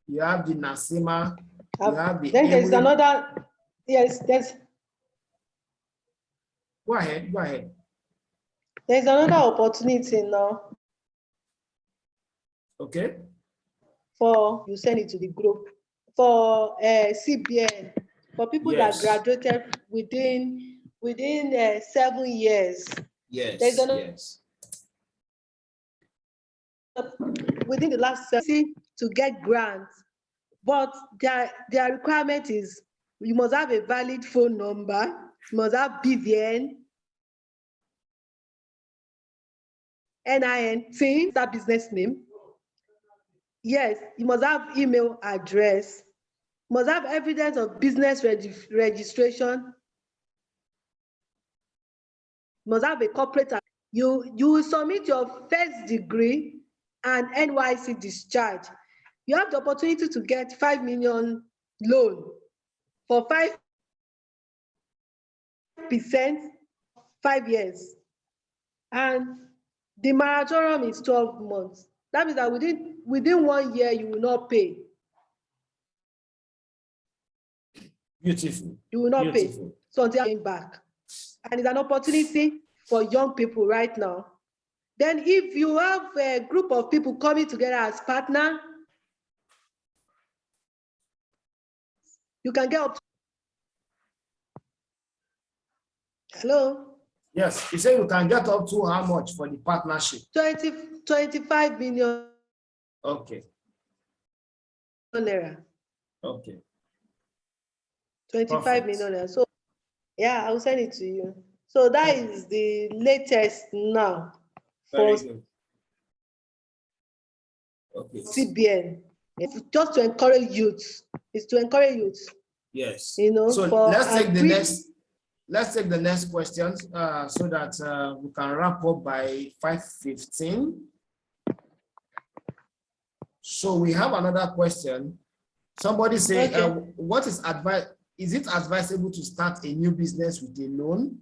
you have the NASIMA, you have the then there's another, yes, go ahead. There's another opportunity now. Okay. For you send it to the group for CBN for people that graduated within 7 years. Yes. There's another within the last 7 to get grants, but their requirement is you must have a valid phone number, you must have BVN, NIN, that business name. Yes, you must have email address, must have evidence of business registration, must have a corporate. You will submit your first degree and NYC discharge. You have the opportunity to get 5 million loan for 5%, 5 years, and the moratorium is 12 months. That means that within 1 year you will not pay. Beautiful. You will not pay. So until going back. And it's an opportunity for young people right now. Then if you have a group of people coming together as partner, you can get up to, hello? Yes, you say you can get up to how much for the partnership? 25 million. Okay. Naira. Okay. 25 million naira. So yeah, I will send it to you. So that is the latest now for CBN. It's just to encourage youth. It's to encourage youth. Yes. You know. So let's take the next. Let's take the next questions so that we can wrap up by 5:15. So we have another question. Somebody say, what is advice? Is it advisable to start a new business with a loan?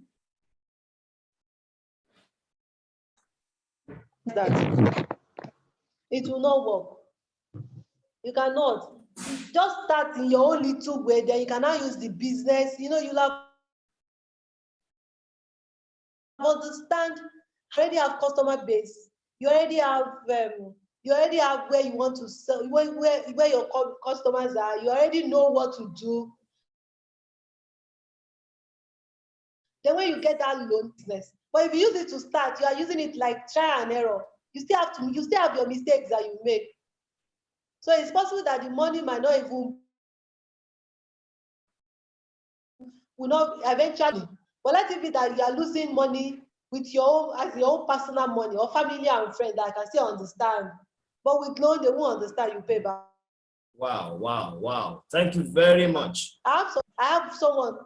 That it will not work. You cannot. Just start in your own little way, then you cannot use the business. You know, you'll have understand, already have customer base. You already have where you want to sell, where your customers are. You already know what to do. Then when you get that loan business, but if you use it to start, you are using it like trial and error. You still have your mistakes that you make. So it's possible that the money might not even will not eventually. But let it be that you are losing money with your own personal money or family and friends that can still understand. But with loan, they won't understand, you pay back. Wow. Thank you very much. I have someone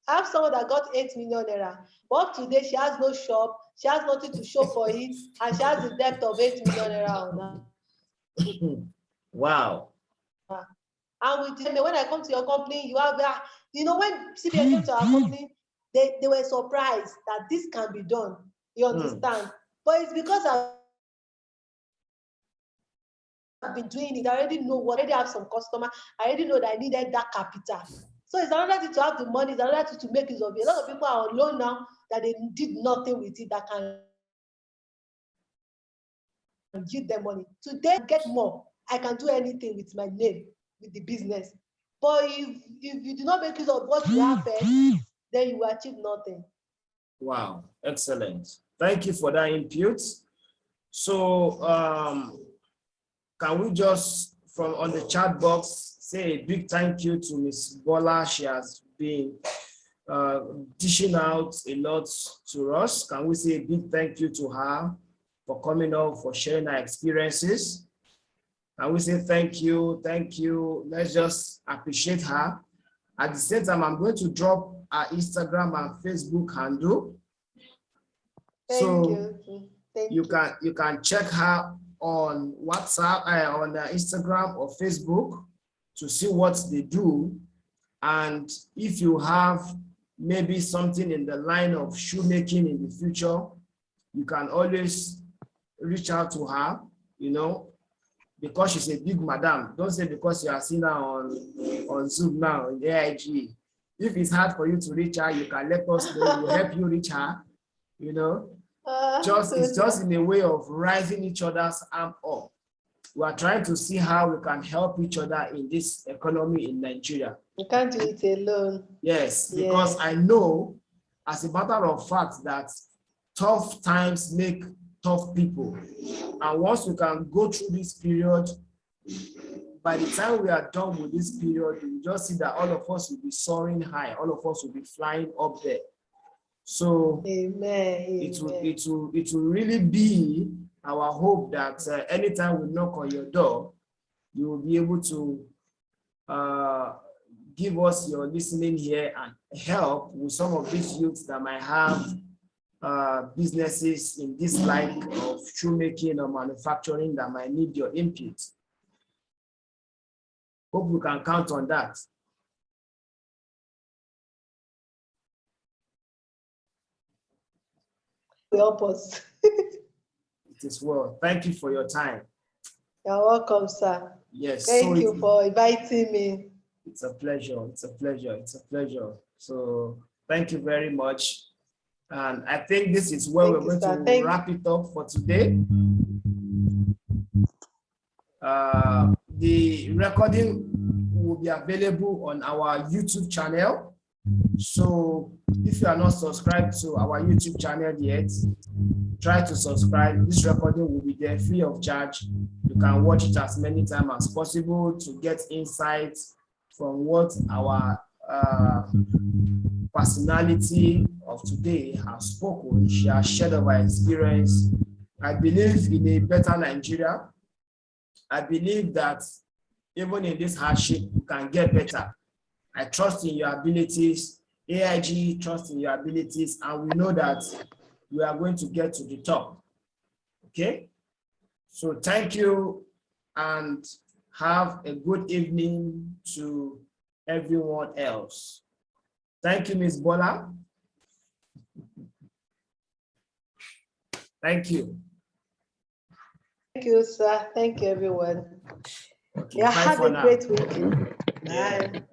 that got 8 million naira. But today she has no shop, she has nothing to show for it, and she has the debt of 8 million naira on her. Wow. And with them, when I come to your company, you have that. You know, when CBN came to our company, they were surprised that this can be done. You understand? But it's because I've been doing it. I already know what. I already have some customer. I already know that I needed that capital. So it's another thing to have the money. It's another thing to make use of it. A lot of people are on loan now that they did nothing with it that can give them money. Today, get more. I can do anything with my name, with the business. But if you do not make use of what you have first, then you will achieve nothing. Wow, excellent. Thank you for that input. So can we just, from on the chat box, say a big thank you to Ms. Bola. She has been dishing out a lot to us. Can we say a big thank you to her for coming up, for sharing her experiences? Can we say thank you? Let's just appreciate her. At the same time, I'm going to drop our Instagram and Facebook handle. Thank you. Thank you can check her on WhatsApp, on Instagram or Facebook to see what they do. And if you have maybe something in the line of shoemaking in the future, you can always reach out to her, because she's a big madam. Don't say because you are seeing her on Zoom now in AIGE. If it's hard for you to reach her, you can let us know. We'll help you reach her. It's just in a way of rising each other's arm up. We are trying to see how we can help each other in this economy in Nigeria. You can't do it alone. Yes, because I know, as a matter of fact, that tough times make tough people. And once we can go through this period, by the time we are done with this period, you just see that all of us will be soaring high. All of us will be flying up there. So it will really be our hope that anytime we knock on your door, you will be able to give us your listening here and help with some of these youths that might have businesses in this line of shoemaking or manufacturing that might need your input. Hope we can count on that. Help us. It is well. Thank you for your time. You're welcome, sir. Yes. Thank you for inviting me. It's a pleasure. It's a pleasure. It's a pleasure. So thank you very much. And I think this is where we're going to wrap it up for today. The recording will be available on our YouTube channel. So if you are not subscribed to our YouTube channel yet, try to subscribe. This recording will be there free of charge. You can watch it as many times as possible to get insights from what our personality of today has spoken. She has shared of her experience. I believe in a better Nigeria. I believe that even in this hardship, you can get better. I trust in your abilities. AIGE trusts in your abilities, and we know that we are going to get to the top. Okay? So thank you, and have a good evening to everyone else. Thank you, Ms. Bola. Thank you. Thank you, sir. Thank you, everyone. Okay, Yeah, have a great week. Yeah. Bye.